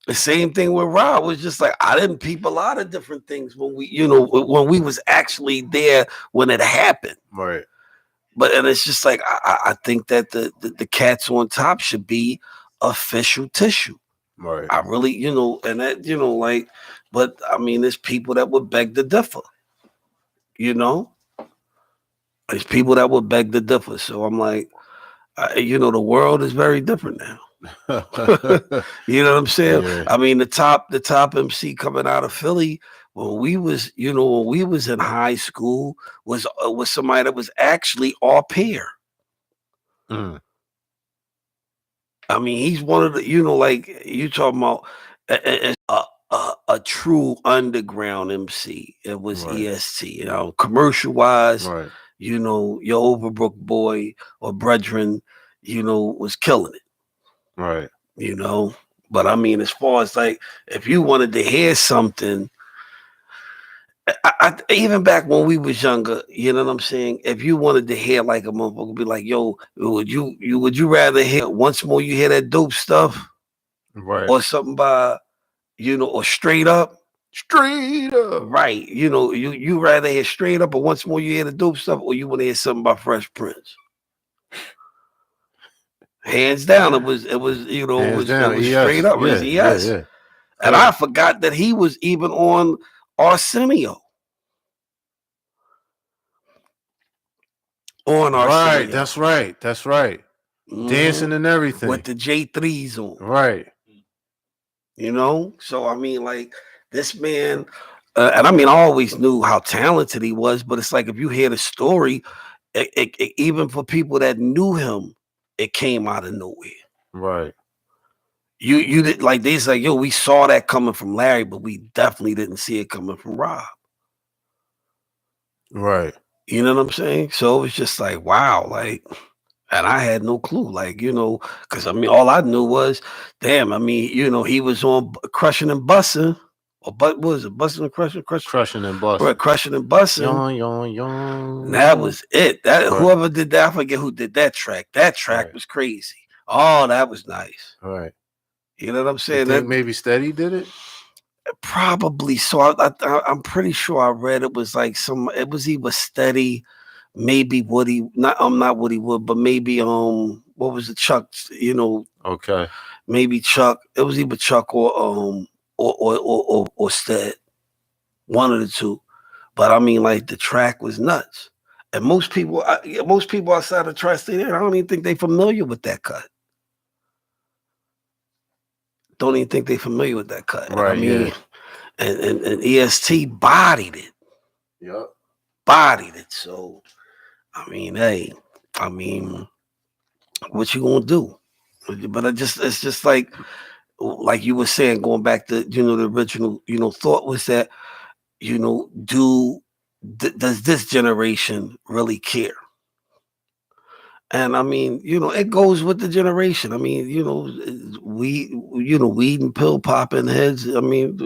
The same thing with Rob was just like, I didn't peep a lot of different things when we, you know, when we was actually there when it happened. Right. But, and it's just like, I think that the cats on top should be official tissue. Right. I really, you know, and that, you know, like, but I mean, there's people that would beg to differ, you know? There's people that would beg to differ. So I'm like, you know, the world is very different now. You know what I'm saying? Yeah. I mean, the top MC coming out of Philly when we was, you know, when we was in high school was somebody that was actually au pair. Mm. I mean, he's one of the, you know, like you talking about a true underground MC. It was Right. EST, you know, commercial wise, Right. you know, your Overbrook boy or brethren, you know, was killing it. Right. You know, but I mean, as far as like, if you wanted to hear something, I even back when we was younger, you know what I'm saying? If you wanted to hear like a motherfucker be like, yo, would you rather hear once more you hear that dope stuff? Right. Or something by, you know, or straight up? Straight up. Right. You know, you rather hear straight up or once more you hear the dope stuff, or you want to hear something by Fresh Prince? Hands down, it was you know, Hands it was down, straight up. It was ES. Yeah. And I forgot that he was even on Arsenio. On Arsenio. Right. That's right. That's right. Mhm. Dancing and everything. With the J3s on. Right. You know? So, I mean, like, this man, and I mean, I always knew how talented he was, but it's like if you hear the story, it, even for people that knew him, it came out of nowhere. Right. You did like they say, yo, we saw that coming from Larry, but we definitely didn't see it coming from Rob. Right. You know what I'm saying? So it was just like, wow, like, and I had no clue, like, because I mean, all I knew was, damn, I mean, he was on Crushing and Bussing, or what was it, Bussing and Crushing, Crushing and busting. right, Crushing and Bussing. Yon, yon, yon. And that was it. That Right. whoever did that, I forget who did that track. That track Right. was crazy. Oh, that was nice. Right. You know what I'm You saying? think maybe Steady did it? Probably so. I'm pretty sure I read it was like it was either Steady, maybe Woody. Not Woody Wood, but maybe what was it, Chuck? Okay. Maybe Chuck. It was either Chuck or Stead, one of the two. But I mean, like the track was nuts, and most people outside of Tri-State area, I don't even think they familiar with that cut. Don't even think they familiar with that cut. Right. I mean, Yeah. and EST bodied it. Yep. Bodied it. So, I mean, hey, what you gonna do? But it's just like you were saying, going back to the original thought was that does this generation really care? And I mean, it goes with the generation. I mean, weed and pill popping heads. I mean,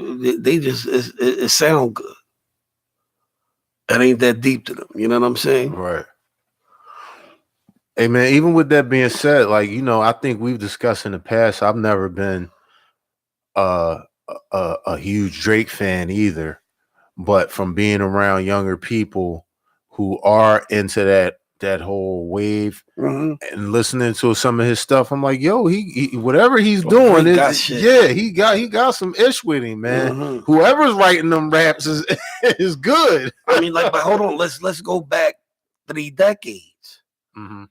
they just it sound good. It ain't that deep to them. You know what I'm saying? Right. Hey man, even with that being said, like I think we've discussed in the past. I've never been a huge Drake fan either, but from being around younger people who are into that whole wave and listening to some of his stuff, I'm like, yo, he whatever he's doing is he got some ish with him, man. Whoever's writing them raps is good. I mean, like, but hold on, let's go back 3 decades.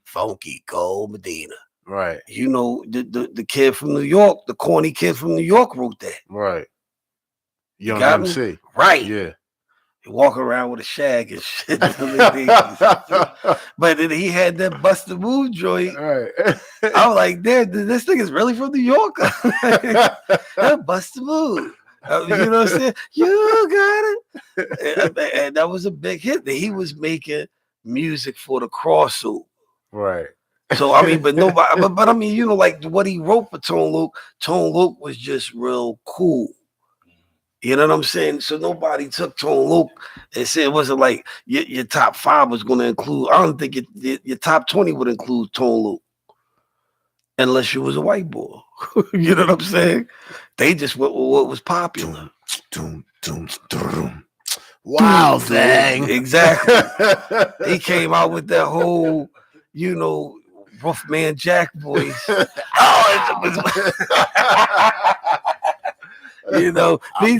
Funky Cole Medina, right? The kid from New York, the corny kid from New York wrote that, right? Young MC, right? Yeah. Walk around with a shag and shit. But then he had that Bust the Move joint. Right. I was like, this thing is really from New York. That Bust the Move. You know what I'm saying? You got it. And that was a big hit. That he was making music for the crossover. Right. So I mean, but nobody, but I mean, like what he wrote for Tone Loc was just real cool. You know what I'm saying? So nobody took Tone Loc and said it wasn't like your top 5 was going to include. I don't think your top 20 would include Tone Loc unless you was a white boy. You know what I'm saying? They just went with what was popular. Wow, thing. Exactly. He came out with that whole, rough man Jack voice. These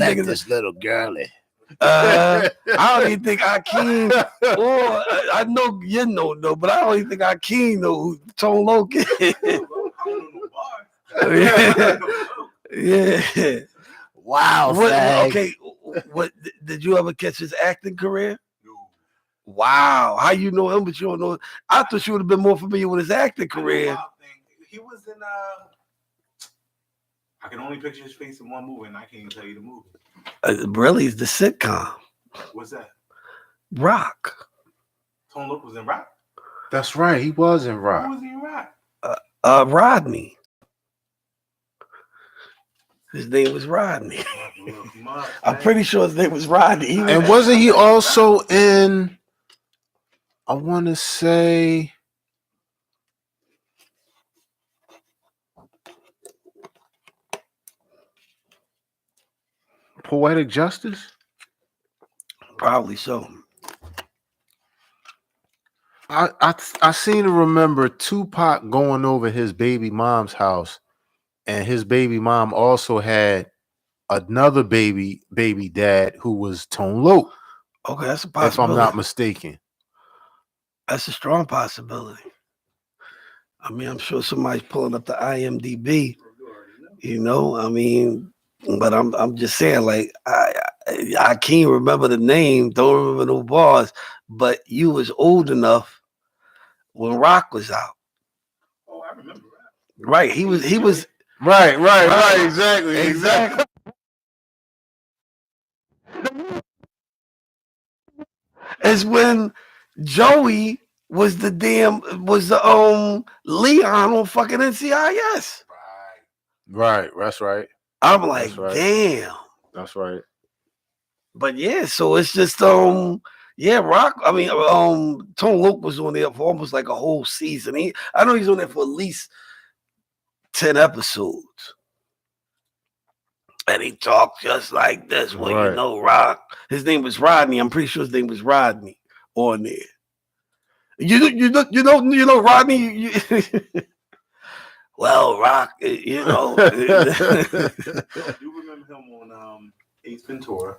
niggas, this little girly. I don't even think Akeem, or I know you know, but I don't even think Akeem know who Tone Loc is. Yeah. Wow. Okay. What did you ever catch his acting career? No. Wow. How you know him, but you don't know? I thought you would have been more familiar with his acting career. He was in I can only picture his face in one movie, and I can't even tell you the movie. Really, it's the sitcom. What's that? Rock. Tone Loc was in Rock? That's right. He was in Rock. Who was he in Rock? Rodney. His name was Rodney. I'm pretty sure his name was Rodney. And wasn't he also in, I want to say, Poetic Justice? Probably so. I seem to remember Tupac going over his baby mom's house, and his baby mom also had another baby dad who was Tone Loc. Okay, that's a possibility. If I'm not mistaken. That's a strong possibility. I mean, I'm sure somebody's pulling up the IMDb. I mean, but I'm just saying, like, I can't remember the name, don't remember no bars, but you was old enough when Rock was out. Oh, I remember that. Right. He was Right. Exactly. It's when Joey was the Leon on fucking NCIS. Right. That's right. I'm like, That's right. damn. That's right. But yeah, so it's just yeah, Rock. I mean, Tone Loc was on there for almost like a whole season. I know he's on there for at least 10 episodes. And he talked just like this. Well, Right. you know, Rock. His name was Rodney. I'm pretty sure his name was Rodney on there. You know Rodney. Well, Rock. You know. I do remember him on Ace Ventura.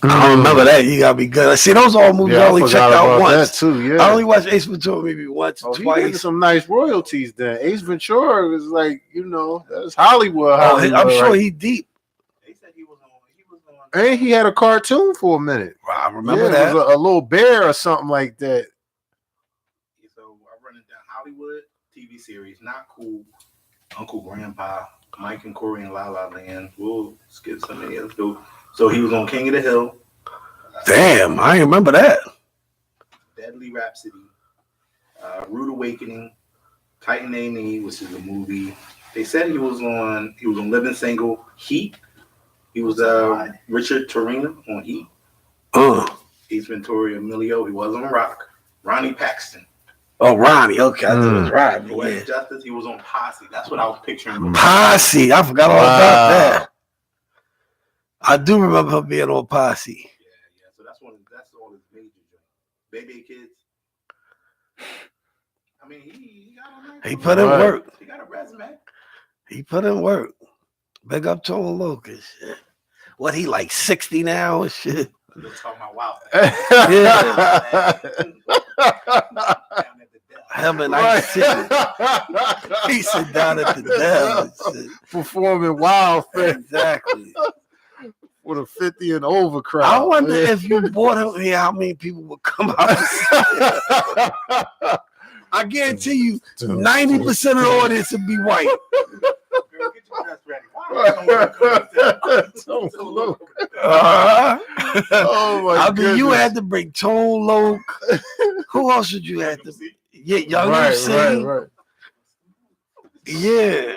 I don't remember that. You gotta be good. See, those all movies I only checked out once. That too, yeah. I only watched Ace Ventura maybe once, He twice. getting some nice royalties then. Ace Ventura was like, that's Hollywood. I'm sure he deep. They said he was on. And he had a cartoon for a minute. I remember It that. was a little bear or something like that. So I run it down. Hollywood TV series, Not Cool, Uncle Grandpa, Mike and Corey in La La Land. We'll skip some of these. So he was on King of the Hill. Damn, I remember that. Deadly Rhapsody, Rude Awakening, Titan A&E, which is a movie. They said he was on Living Single, Heat. He was Richard Torino on Heat. Ace Ventura, Emilio. He was on Rock. Ronnie Paxton. Oh, Ronnie. Okay, I thought it was Rodney. Poetic Justice. He was on Posse. That's what I was picturing. Posse. I forgot all about that. I do remember him being on Posse. Yeah. So that's all his major joint. Baby Kids. I mean, he got He put in work. He got a resume. He put in work. Big up Tone Loc and shit. What, he like 60 now and shit? We're talking about Wild. Him and Ice City. He sit down at the Dell and shit. Performing Wild Thing. Exactly. With a 50 and over crowd. I wonder if you bought him here, how many people would come out. I guarantee you, 90% of the audience would be white. Girl, get your dress ready. Oh my I mean, goodness. you had to bring Tone Loc. Who else would you have to? Yeah, Young MC. Right. Yeah.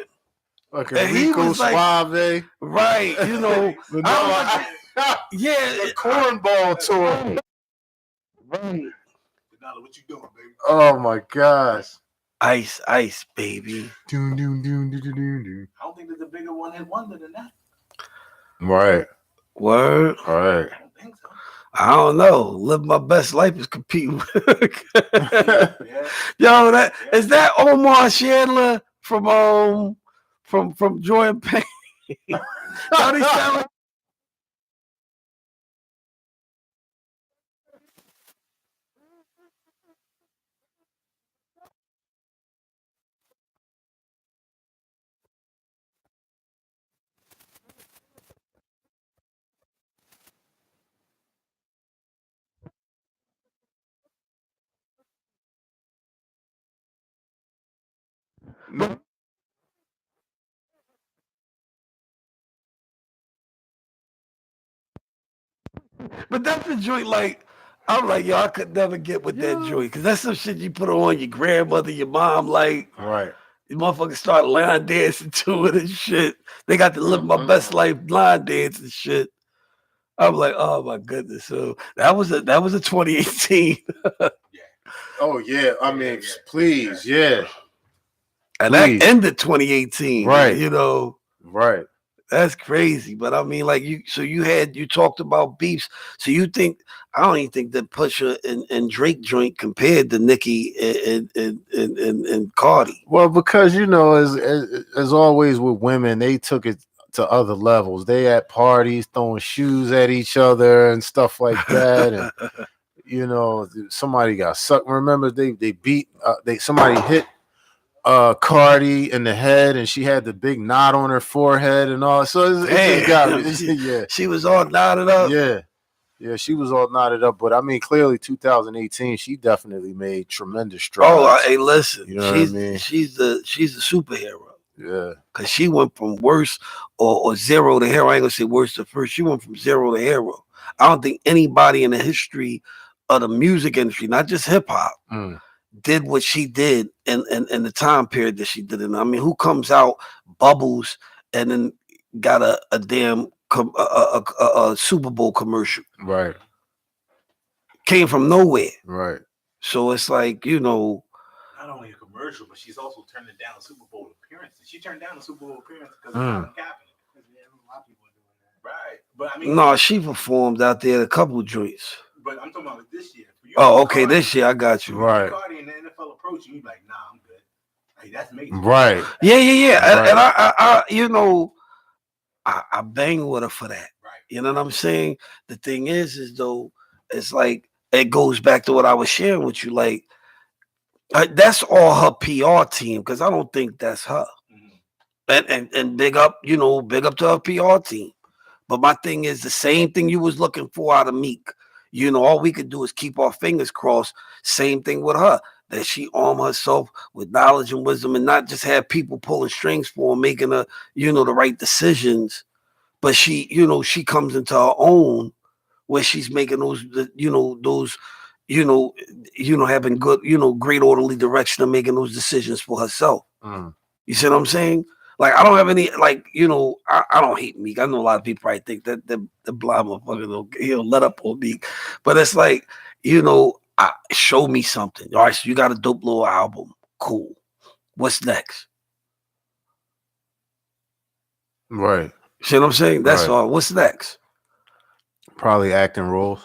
Okay, And he Rico was like- Suave. Right, you know. Yeah. The cornball tour. Right. What you doing, baby? Oh my gosh. Ice, baby. I don't think there's a bigger one-hit wonder than that. Right. Word. All right. I don't think so. I don't know. Live my best life is competing with. Yeah. Yo, is that Omar Chandler from Joy and Pain? Don't he sound like- But that's the joint, like, I'm like, yo, I could never get with that joint. Because that's some shit you put on your grandmother, your mom, like, Right. you motherfuckers start line dancing to it and shit. They got to live my best life line dance and shit. I'm like, oh my goodness. So that was a 2018. Oh yeah. I mean, please, yeah. And Please. that ended 2018. Right. You know, Right. that's crazy. But I mean, like, you talked about beefs. So you think, I don't even think that Pusha and Drake joint compared to Nicki and Cardi. Well, because as always with women, they took it to other levels. They at parties throwing shoes at each other and stuff like that, and somebody got sucked. Remember, they beat somebody hit Cardi in the head, and she had the big knot on her forehead and all. So it just got yeah. She was all knotted up. Yeah, she was all knotted up. But I mean, clearly, 2018, she definitely made tremendous strides. Oh, hey, listen, You know what I mean? she's the superhero. Yeah. Because she went from worse or zero to hero. I ain't gonna say worse to first. She went from zero to hero. I don't think anybody in the history of the music industry, not just hip hop, did what she did in the time period that she did it. I mean, who comes out, bubbles, and then got a damn Super Bowl commercial? Right. Came from nowhere. Right. So it's like, you know, not only a commercial, but she's also turning down Super Bowl appearances. She turned down the Super Bowl appearance because of Colin Kaepernick. A lot of people are doing that. Right. But I mean, no, she performed out there at a couple of joints. But I'm talking about like this year. Oh, okay, this year I got you. Right. Cardi and the NFL approaching you like, nah, I'm good. Like that's amazing. Right. Yeah. Right. And I you know, I bang with her for that. Right. You know what I'm saying? The thing is though, it's like it goes back to what I was sharing with you. Like that's all her PR team, because I don't think that's her. And big up, you know, big up to her PR team. But my thing is the same thing you was looking for out of Meek. You know, all we could do is keep our fingers crossed. Same thing with her, that she arm herself with knowledge and wisdom and not just have people pulling strings for her, making her, you know, the right decisions. But she, you know, she comes into her own where she's making those, you know, having good, you know, great orderly direction and making those decisions for herself. You see what I'm saying? Like, I don't have any, like, you know, I don't hate Meek. I know a lot of people probably think that the blind motherfucker, he'll let up on Meek. But it's like, you know, show me something. All right, so you got a dope little album. Cool. What's next? Right. See what I'm saying? That's right. all. What's next? Probably acting roles.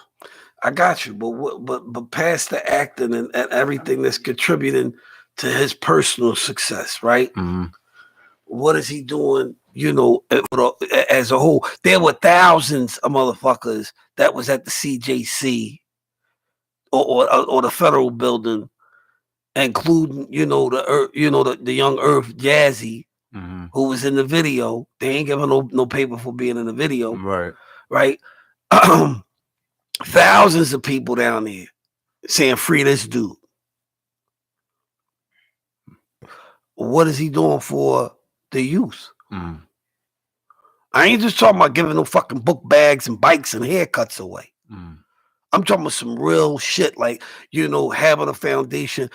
I got you. But past the acting and everything that's contributing to his personal success, right? What is he doing, you know, as a whole? There were thousands of motherfuckers that was at the CJC or the federal building, including, you know, the young Earth Jazzy, who was in the video. They ain't giving no paper for being in the video. Right. Thousands of people down there saying free this dude. What is he doing for the youth? I ain't just talking about giving no fucking book bags and bikes and haircuts away. I'm talking about some real shit, like, you know, having a foundation,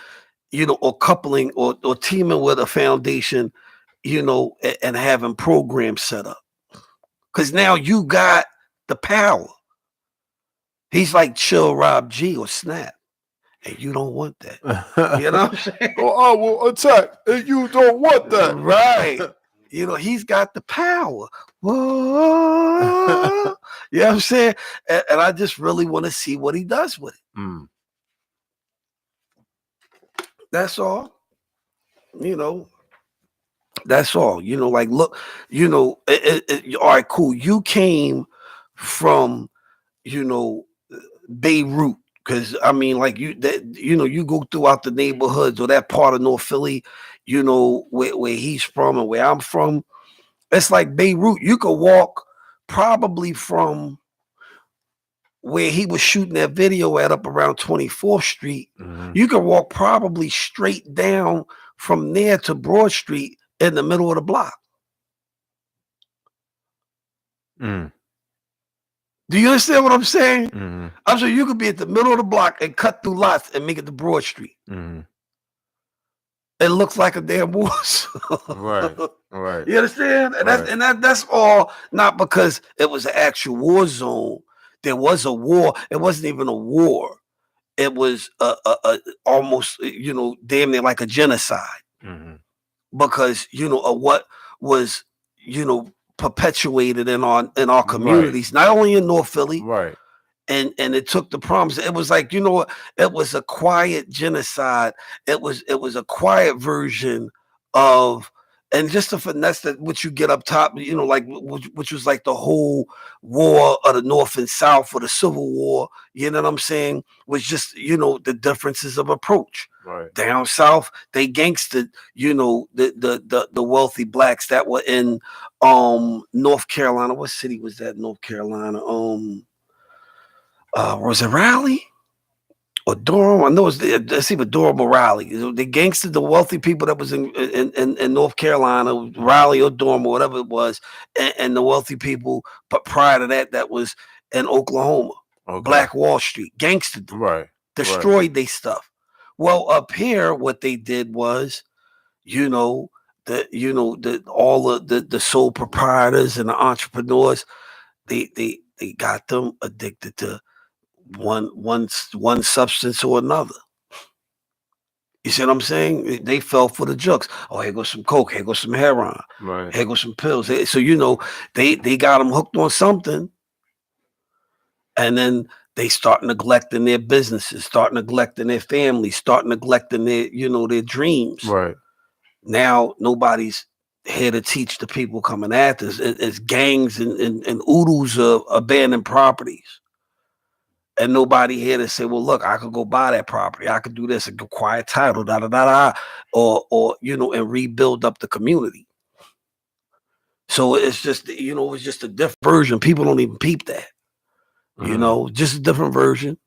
you know, or coupling or teaming with a foundation, you know, and having programs set up. Because now you got the power. He's like Chill Rob G or Snap. And you don't want that. You know what I'm saying? Well, I will attack, and you don't want that. Right. You know, he's got the power. Whoa. You know what I'm saying? And I just really want to see what he does with it. That's all. You know, that's all. You know, like, look, you know, all right, cool. You came from, you know, Beirut. Because I mean, like you know, you go throughout the neighborhoods or that part of North Philly, you know, where he's from and where I'm from. It's like Beirut. You could walk probably from where he was shooting that video at up around 24th Street. You could walk probably straight down from there to Broad Street in the middle of the block. Do you understand what I'm saying? I'm saying you could be at the middle of the block and cut through lots and make it to Broad Street. It looks like a damn war zone. Right. You understand? And that's all not because it was an actual war zone. There was a war. It wasn't even a war. It was a almost, you know, damn near like a genocide. Because, you know, of what was, you know, perpetuated in our communities, not only in North Philly, and it took the promise. It was like, you know, it was a quiet genocide. It was a quiet version of, and just to finesse that, what you get up top, you know, like which was like the whole war of the North and South or the Civil War. You know what I'm saying? Was just, you know, the differences of approach. Down south, they gangsted, you know, the wealthy blacks that were in North Carolina. What city was that? North Carolina. Was it Raleigh? or Durham. I know it's let's see, but Durham or Raleigh. The gangsters, the wealthy people that was in North Carolina, Raleigh or Durham or whatever it was, and the wealthy people. But prior to that, that was in Oklahoma, Okay. Black Wall Street, gangstered them, Right. destroyed their stuff. Well, up here, what they did was, you know, all the sole proprietors and the entrepreneurs, they got them addicted to one substance or another. You see what I'm saying? They fell for the jokes. Oh, here goes some coke. Here goes some heroin. Right. Here goes some pills. So they got them hooked on something, and then they start neglecting their businesses, start neglecting their families, start neglecting their dreams. Right. Now nobody's here to teach the people coming after us. It's gangs and oodles of abandoned properties. And nobody here to say, well, look, I could go buy that property. I could do this and acquire title, or and rebuild up the community. So it's just a different version. People don't even peep that. Just a different version.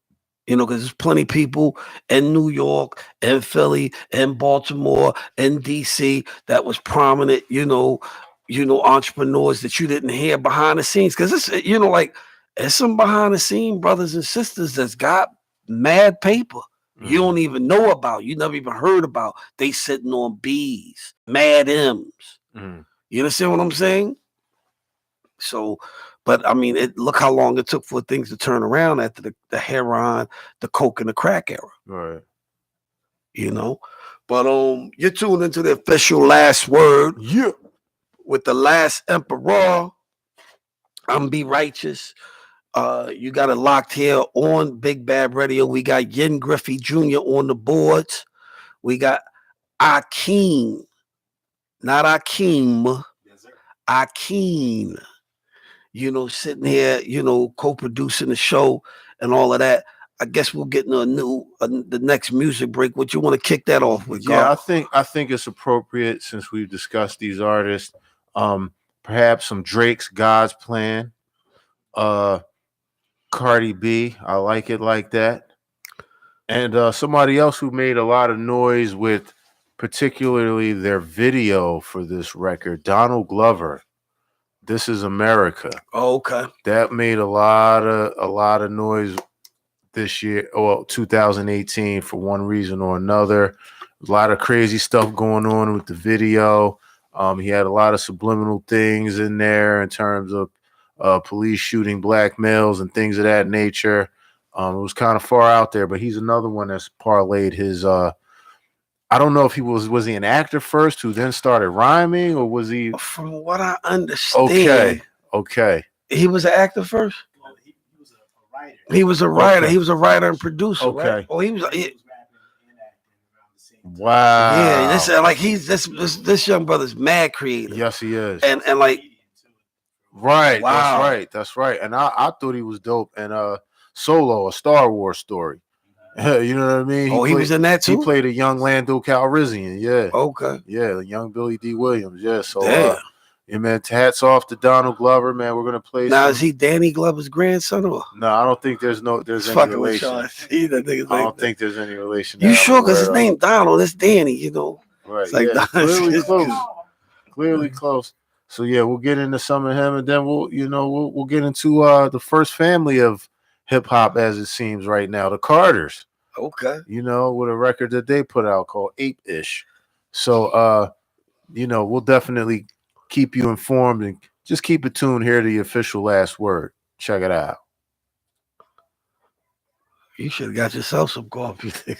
Because there's plenty of people in New York and Philly and Baltimore and DC that was prominent, entrepreneurs that you didn't hear behind the scenes. Because it's, there's some behind the scene brothers and sisters that's got mad paper you don't even know about, you never even heard about. They sitting on B's, Mad M's. You understand what I'm saying? So, but I mean, look how long it took for things to turn around after the heroin, the coke, and the crack era. Right. But you're tuned into the official last word. Yeah. With the last emperor. I'm Be Righteous. You got it locked here on Big Bad Radio. We got Yen Griffey Jr. on the boards. We got Akeem, not Akeem, Akeem. Sitting here, co-producing the show and all of that. I guess we'll get into the next music break. What you want to kick that off with? Yeah, God? I think it's appropriate since we've discussed these artists. Perhaps some Drake's God's Plan. Cardi B, I like it like that. And somebody else who made a lot of noise with particularly their video for this record, Donald Glover. This Is America. Oh, okay. That made a lot of noise this year, 2018, for one reason or another. A lot of crazy stuff going on with the video. He had a lot of subliminal things in there in terms of police shooting black males and things of that nature. It was kind of far out there, but he's another one that's parlayed his I don't know if he was he an actor first who then started rhyming, or was he? From what I understand, okay. He was an actor first. Well, he was a writer. He was a writer. Okay. He was a writer and producer. Okay. Right? Oh, he was. He was rapping and acting around the same time. Wow. Yeah, this young brother's mad creative. Yes, he is. And like, right. Wow. That's right. And I thought he was dope. And Solo, a Star Wars story. You know what I mean? he was in that too. He played a young Lando Calrissian. Yeah. Okay. Yeah, the young Billy D. Williams. Yeah. So, Damn. yeah, man. Hats off to Donald Glover, man. We're gonna play. Now is he Danny Glover's grandson or? No, I don't think there's any relation. I don't think there's any relation. You sure? Because his name Donald, it's Danny. Right. It's like clearly close. Clearly close. So yeah, we'll get into some of him, and then we'll get into the first family of hip hop as it seems right now, the Carters. Okay. With a record that they put out called Ape-ish. So we'll definitely keep you informed, and just keep it tuned here to the official last word. Check it out. You should have got yourself some coffee.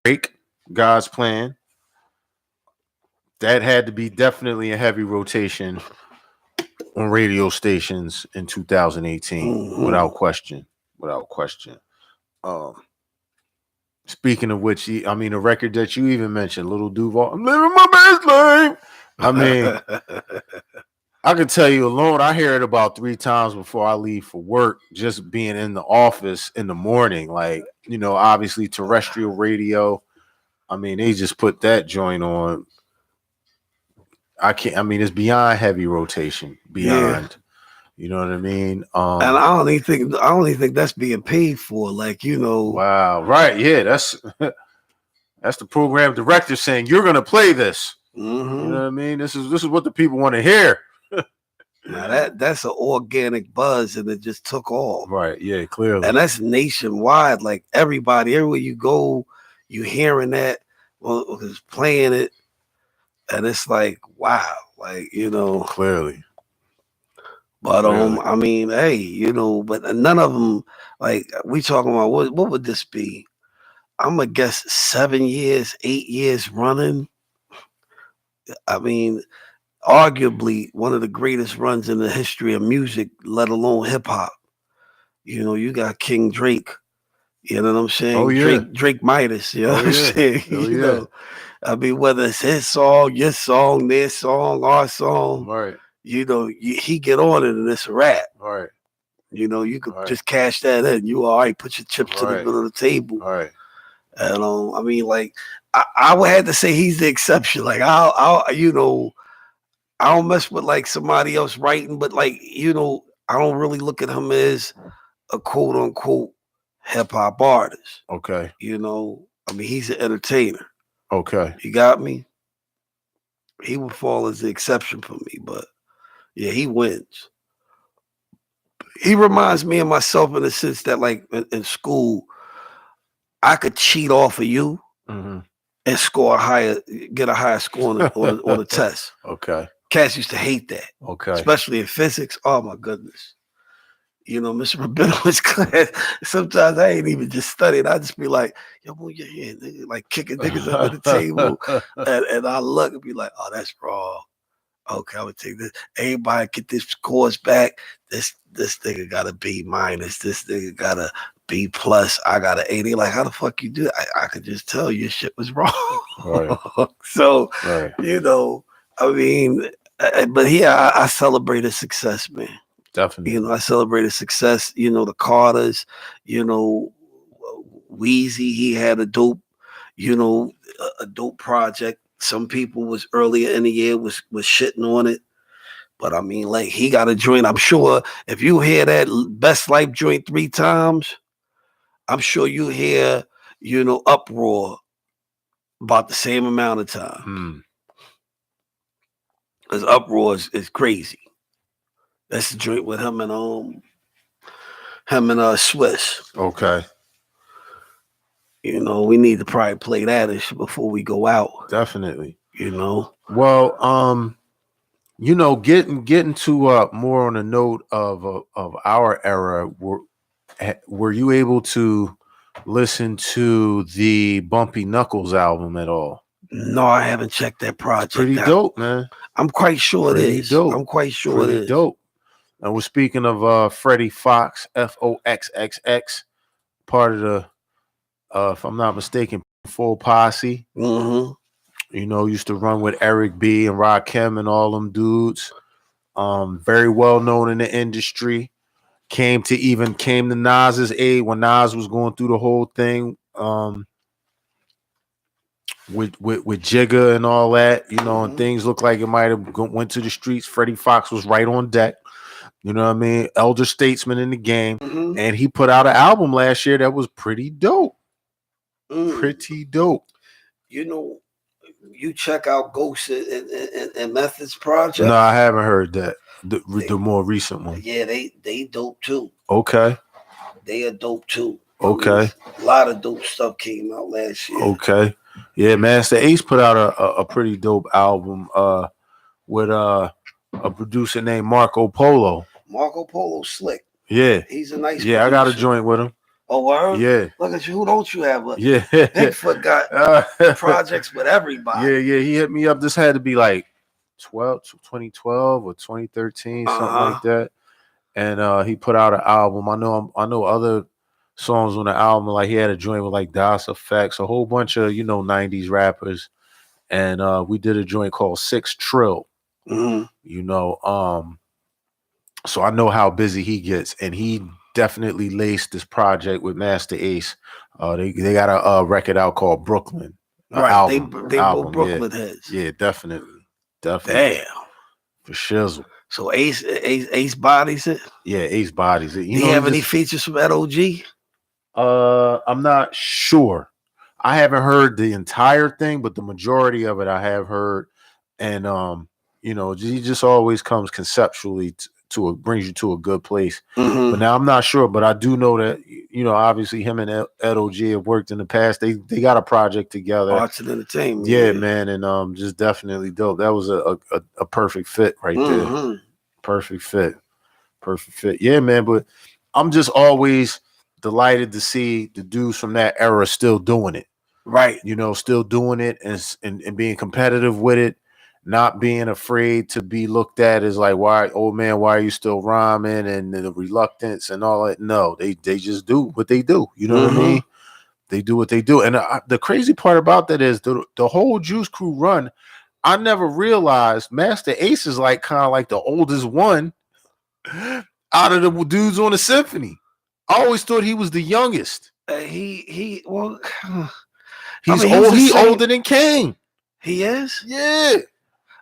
Drake, God's Plan. That had to be definitely a heavy rotation on radio stations in 2018, without question. Without question. Speaking of which, I mean, a record that you even mentioned, Little Duval, I'm living my best life. I mean, I can tell you alone, I hear it about 3 times before I leave for work, just being in the office in the morning. Like, you know, obviously terrestrial radio. I mean, they just put that joint on. I mean, it's beyond heavy rotation. Beyond. Yeah. You know what I mean? And I don't even think that's being paid for. Like, you know. Wow. Right. Yeah. That's the program director saying you're gonna play this. Mm-hmm. You know what I mean? This is what the people want to hear. Now that's an organic buzz, and it just took off. Right. Yeah. Clearly. And that's nationwide. Like everybody, everywhere you go, you hearing that, is playing it, and it's like, wow. Like, you know. Clearly. But I mean, hey, you know, but none of them, like, we talking about what would this be? I'm gonna guess 7 years, 8 years running. I mean, arguably one of the greatest runs in the history of music, let alone hip hop. You know, you got King Drake. You know what I'm saying? Oh, yeah. Drake Midas. You know what I'm saying? Oh, you know, I mean, whether it's his song, your song, their song, our song, right? You know, he get on it and it's a rap. Right. You know, you could just cash that in. You all right, put your chips to the middle of the table. All right. And I mean, like, I would have to say he's the exception. Like, I'll you know, I don't mess with like somebody else writing, but like, you know, I don't really look at him as a quote unquote hip hop artist. Okay. You know, I mean, he's an entertainer. Okay. You got me? He would fall as the exception for me, but yeah, he wins. He reminds me of myself in the sense that, like, in school, I could cheat off of you and get a higher score on the test. Okay. Cats used to hate that. Okay. Especially in physics. Oh my goodness. You know, Mr. Rabino's class, sometimes I ain't even just studying. I just be like, yo, move your hand, nigga, like kicking niggas under the table. And I look and be like, oh, that's wrong. Okay, I would take this. Everybody get this scores back. This nigga got a B minus. This nigga got a B plus. I got an 80. Like, how the fuck you do it? I could just tell your shit was wrong. Right. So, you know, I mean, but yeah, I celebrated success, man. Definitely. You know, I celebrated success. You know, the Carters, you know, Weezy, he had a dope project. Some people was earlier in the year was shitting on it. But I mean, like, he got a joint. I'm sure if you hear that Best Life joint 3 times, I'm sure you hear, you know, Uproar about the same amount of time. Because Uproar is crazy. That's the joint with him and Swiss. Okay. You know, we need to probably play that before we go out. Definitely. You know. Well, you know, getting to more on a note of our era, were you able to listen to the Bumpy Knuckles album at all? No, I haven't checked that project. Pretty dope, man. I'm quite sure it is. Dope. I'm quite sure it is. Dope. And we're speaking of Freddie Fox, FOXXX, part of the, if I'm not mistaken, Full Posse. Mm-hmm. You know, used to run with Eric B and Rakim and all them dudes. Very well known in the industry. Came to Nas's aid when Nas was going through the whole thing. With Jigga and all that, you know, and things look like it might have went to the streets. Freddie Fox was right on deck. You know what I mean? Elder statesman in the game. And he put out an album last year that was pretty dope. Pretty dope. You know, you check out Ghost and Methods project. No, I haven't heard that. The more recent one. Yeah, they dope too. Okay. They are dope too. Okay. I mean, a lot of dope stuff came out last year. Okay. Yeah, Master Ace put out a pretty dope album with a producer named Marco Polo. Marco Polo slick. Yeah. He's a nice producer. I got a joint with him. Oh, word? Yeah, Look at you. Who don't you have? yeah. Bigfoot got yeah, projects with everybody. yeah. He hit me up. This had to be like 2012 or 2013, something like that. And he put out an album. I know other songs on the album. Like he had a joint with like Das Effects, a whole bunch of 90s rappers, and we did a joint called 6 Trill. Mm-hmm. So I know how busy he gets, and he definitely laced this project with Master Ace. They got a record out called Brooklyn. Right, Album, they both album, Brooklyn heads. Yeah, definitely. Damn. For shizzle. So Ace bodies it. Yeah, Ace bodies it. Do you have any features from LOG? I'm not sure. I haven't heard the entire thing, but the majority of it I have heard. And he just always comes conceptually brings you to a good place. Mm-hmm. But now I'm not sure, but I do know that obviously him and Ed OG have worked in the past. They got a project together. Arts and Entertainment. Yeah, man, and just definitely dope. That was a perfect fit right Mm-hmm. there. Perfect fit. Yeah, man. But I'm just always delighted to see the dudes from that era still doing it. Right. Still doing it and being competitive with it. Not being afraid to be looked at as like, why, old man, why are you still rhyming, and the reluctance and all that. No, they just do what they do. You know what I mean? They do what they do. And the crazy part about that is the whole Juice Crew run, I never realized Master Ace is like kind of like the oldest one out of the dudes on the symphony. I always thought he was the youngest. He's old. He's older than Kane. He is? Yeah.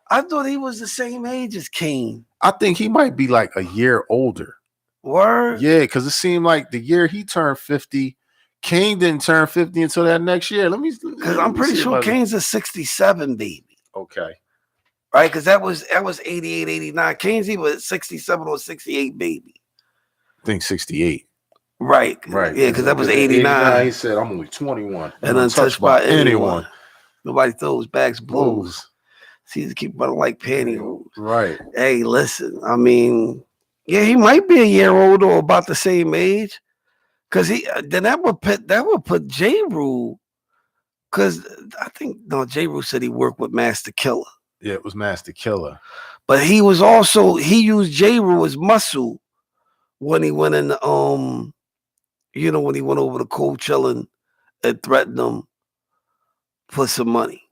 I thought he was the same age as Kane. I think he might be like a year older. Word? Yeah, because it seemed like the year he turned 50, Kane didn't turn 50 until that next year. Because I'm pretty sure Kane's a 67 baby. Okay. Right? Because that was 88, 89. Kane's either 67 or 68 baby. I think 68. Right. Yeah, because that was 89. He said, I'm only 21. And untouched by anyone. Nobody throws bags blues. See, to keep running like pantyhose. Right. Hey, listen. I mean, yeah, he might be a year older or about the same age. Cause that would put J. Rule. Cause I think J. Rule said he worked with Master Killer. Yeah, it was Master Killer. But he used J. Rule as muscle when he went in when he went over to Coachella and threatened him for some money.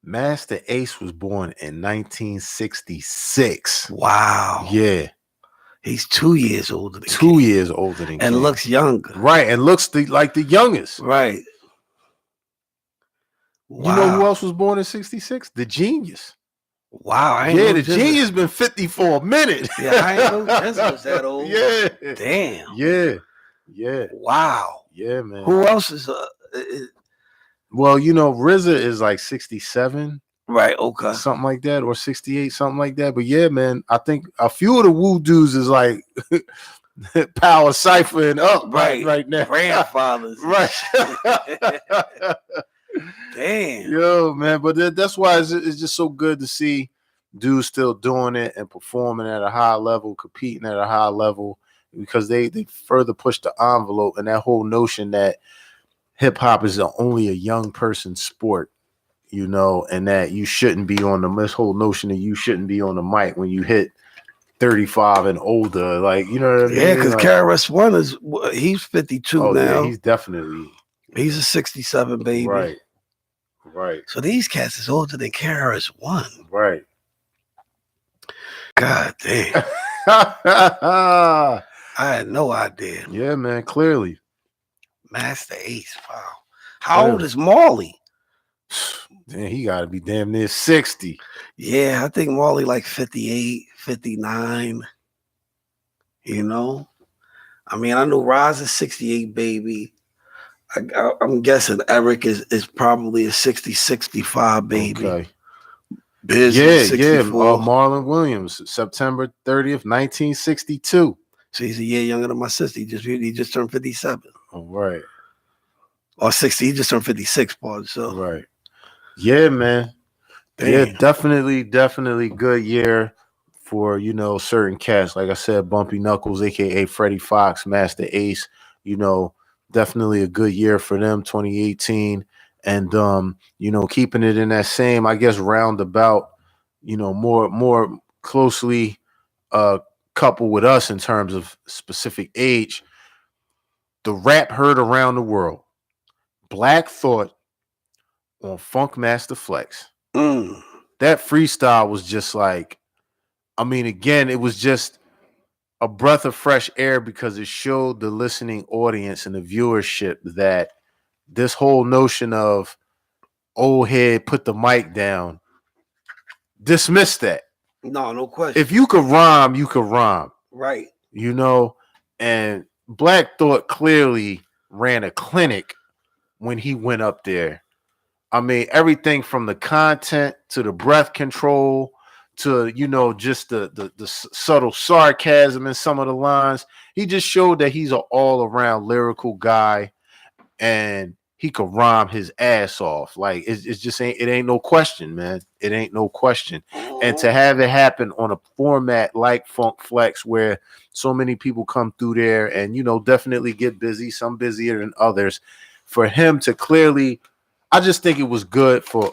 Master Ace was born in 1966. Wow. Yeah. He's 2 years older than 2 years older than and King. Looks younger. Right, and looks like the youngest. Right. Wow. You know who else was born in 66? The Genius. Wow. The Genius been 50 for a minute. Yeah, I ain't know Jizza was that old. Yeah. Damn. Yeah. Wow. Yeah, man. Who else is well, RZA is like 67. Right, okay. Something like that, or 68, something like that. But yeah, man, I think a few of the Wu dudes is like Power Cypher and up right now. Grandfathers. Right. Damn. Yo, man, but that's why it's just so good to see dudes still doing it and performing at a high level, competing at a high level, because they further push the envelope, and that whole notion that hip hop is only a young person's sport, and that you shouldn't be on this whole notion that you shouldn't be on the mic when you hit 35 and older, like, you know what I mean? Yeah, because KRS-One he's 52 now. Yeah, he's a 67 baby. Right. So these cats is older than KRS-One. Right. God damn. I had no idea. Yeah, man, clearly. Master Ace. Wow. How old is Marley? Man, he got to be damn near 60. Yeah, I think Marley like 58, 59. I mean, I know Roz is 68 baby. I'm guessing Eric is probably a 60, 65 baby. Okay. Biz yeah. Marlon Williams, September 30th, 1962. So he's a year younger than my sister. He just turned 57. All right. Or 60. He just turned 56, Paul. So right. Yeah, man. Damn. Yeah, definitely good year for certain cats. Like I said, Bumpy Knuckles, aka Freddie Fox, Master Ace, definitely a good year for them, 2018. And keeping it in that same, I guess, roundabout, more closely coupled with us in terms of specific age, the rap heard around the world. Black Thought on Funk Master Flex. That freestyle was just like, I mean, again, it was just a breath of fresh air because it showed the listening audience and the viewership that this whole notion of old head put the mic down, dismiss that. No question. If you could rhyme, you could rhyme. Right. And Black Thought clearly ran a clinic when he went up there. I mean, everything from the content to the breath control to, just the subtle sarcasm in some of the lines. He just showed that he's an all-around lyrical guy and he could rhyme his ass off. Like, it ain't no question, man. It ain't no question. And to have it happen on a format like Funk Flex where so many people come through there and, definitely get busy, some busier than others, for him to clearly, I just think it was good for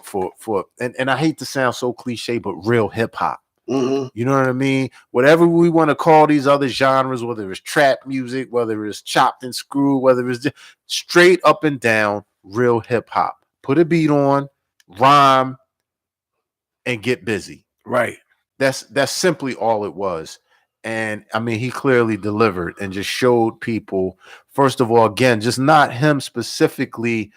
and I hate to sound so cliche, but real hip hop. Mm-hmm. You know what I mean? Whatever we want to call these other genres, whether it's trap music, whether it's chopped and screwed, whether it's just straight up and down real hip hop. Put a beat on, rhyme, and get busy. Right. That's simply all it was. And I mean, he clearly delivered and just showed people, first of all, again, just not him specifically,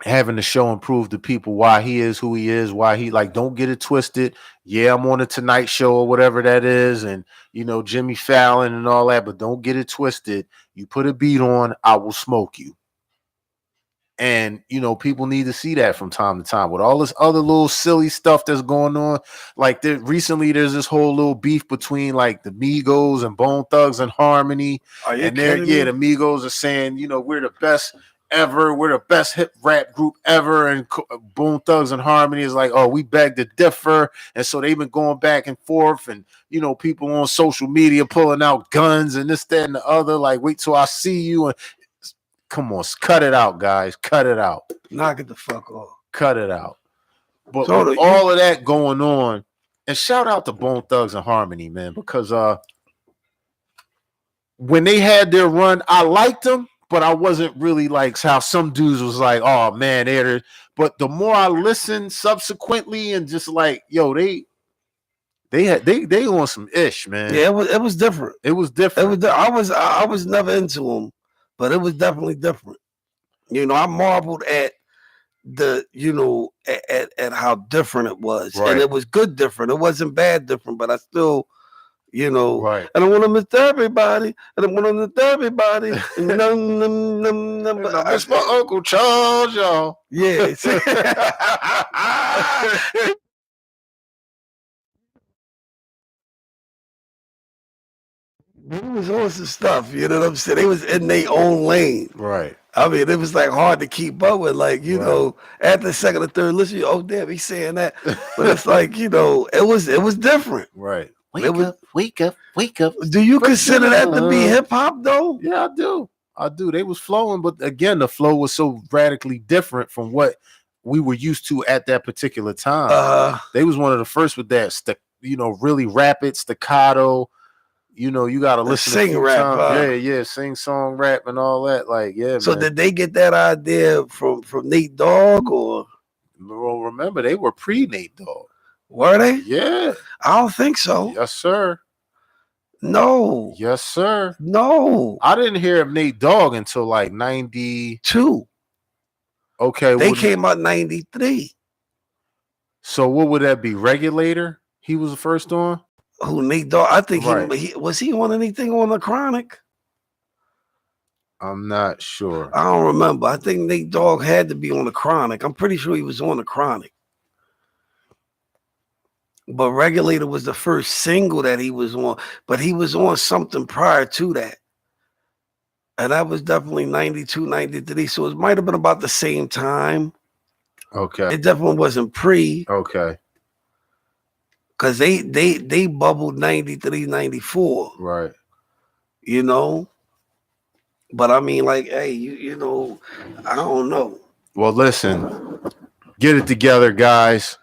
having to show and prove to people why he is who he is, why he, like, don't get it twisted. Yeah, I'm on the Tonight Show or whatever that is, and Jimmy Fallon and all that, but don't get it twisted. You put a beat on, I will smoke you. And people need to see that from time to time with all this other little silly stuff that's going on. Like, recently there's this whole little beef between like the Migos and Bone Thugs and Harmony. Are you and kidding me? the Migos are saying, we're the best ever, we're the best hip rap group ever, and Bone Thugs and Harmony is like, oh, we beg to differ. And so they've been going back and forth, and people on social media pulling out guns and this, that, and the other, like, wait till I see you. And come on, cut it out, guys, cut it out, knock it the fuck off, cut it out. But with all of that going on, and shout out to Bone Thugs and Harmony, man, because when they had their run, I liked them, but I wasn't really like how some dudes was like, oh man, they're. But the more I listened subsequently, and just like, yo, they on some ish, man. Yeah, it was different. It was different. I was never into them, but it was definitely different. I marveled at the at how different it was, right. And it was good different. It wasn't bad different, but I still. Right. And I want to miss everybody. And I want to miss everybody. It's my Uncle Charles, y'all. Yeah. It was awesome stuff. You know what I'm saying? They was in their own lane. Right. I mean, it was like hard to keep up with. Like, after the second or third listen, oh damn, he's saying that. But it's like, it was different. Right. Wake up. Do you consider that to be hip hop though? Yeah, I do. They was flowing, but again, the flow was so radically different from what we were used to at that particular time. They was one of the first with that, really rapid staccato. You gotta listen to sing rap. Sing song rap and all that. Like, yeah. So man. Did they get that idea from Nate Dogg or? Well, remember they were pre Nate Dogg. Were they? Yeah. I don't think so. Yes, sir. No. Yes, sir. No. I didn't hear of Nate Dogg until like 92. Okay. They came out 93. So what would that be? Regulator? He was the first on? Who, Nate Dogg? I think right. he was he on anything on the Chronic? I'm not sure. I don't remember. I think Nate Dogg had to be on the Chronic. I'm pretty sure he was on the Chronic. But Regulator was the first single that he was on, but he was on something prior to that. And that was definitely 92, 93. So it might have been about the same time. Okay. It definitely wasn't pre. Okay. Because they bubbled 93, 94. Right. But I mean, like, hey, you know, I don't know. Well, listen, get it together, guys.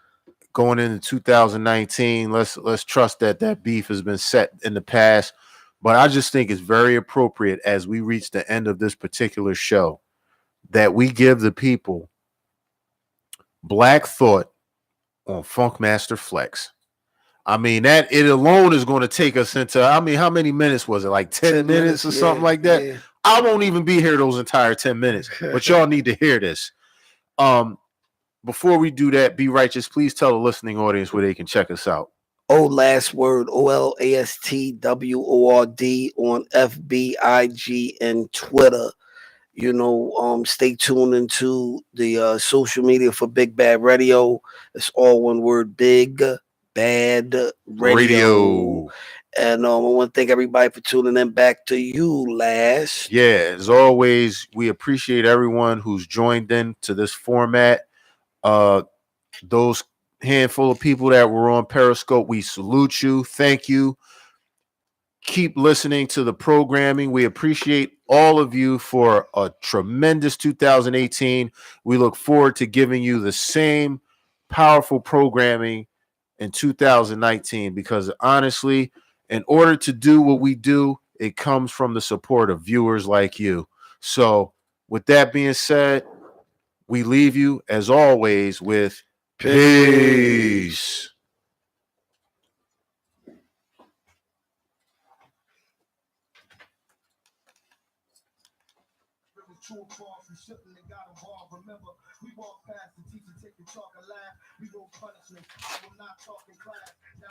Going into 2019, let's trust that that beef has been set in the past. But I just think it's very appropriate as we reach the end of this particular show that we give the people Black Thought on Funkmaster Flex. I mean, that it alone is going to take us into, I mean, how many minutes was it? Like 10 minutes or something like that? Yeah. I won't even be here those entire 10 minutes, but y'all need to hear this. Before we do that, Be Righteous, please tell the listening audience where they can check us out. Last word, OLASTWORD on FBIG and Twitter. You know, stay tuned into the social media for Big Bad Radio. It's all one word, Big Bad Radio. And I want to thank everybody for tuning in. Back to you, Last. Yeah, as always, we appreciate everyone who's joined in to this format. Those handful of people that were on Periscope, we salute you. Thank you. Keep listening to the programming. We appreciate all of you for a tremendous 2018. We look forward to giving you the same powerful programming in 2019 because honestly, in order to do what we do, it comes from the support of viewers like you. So, with that being said, we leave you as always with peace. True false, we shouldn't have got involved. Remember, we walk past the teacher, take the chalk and laugh. We go punishment. I will not talk in class. Now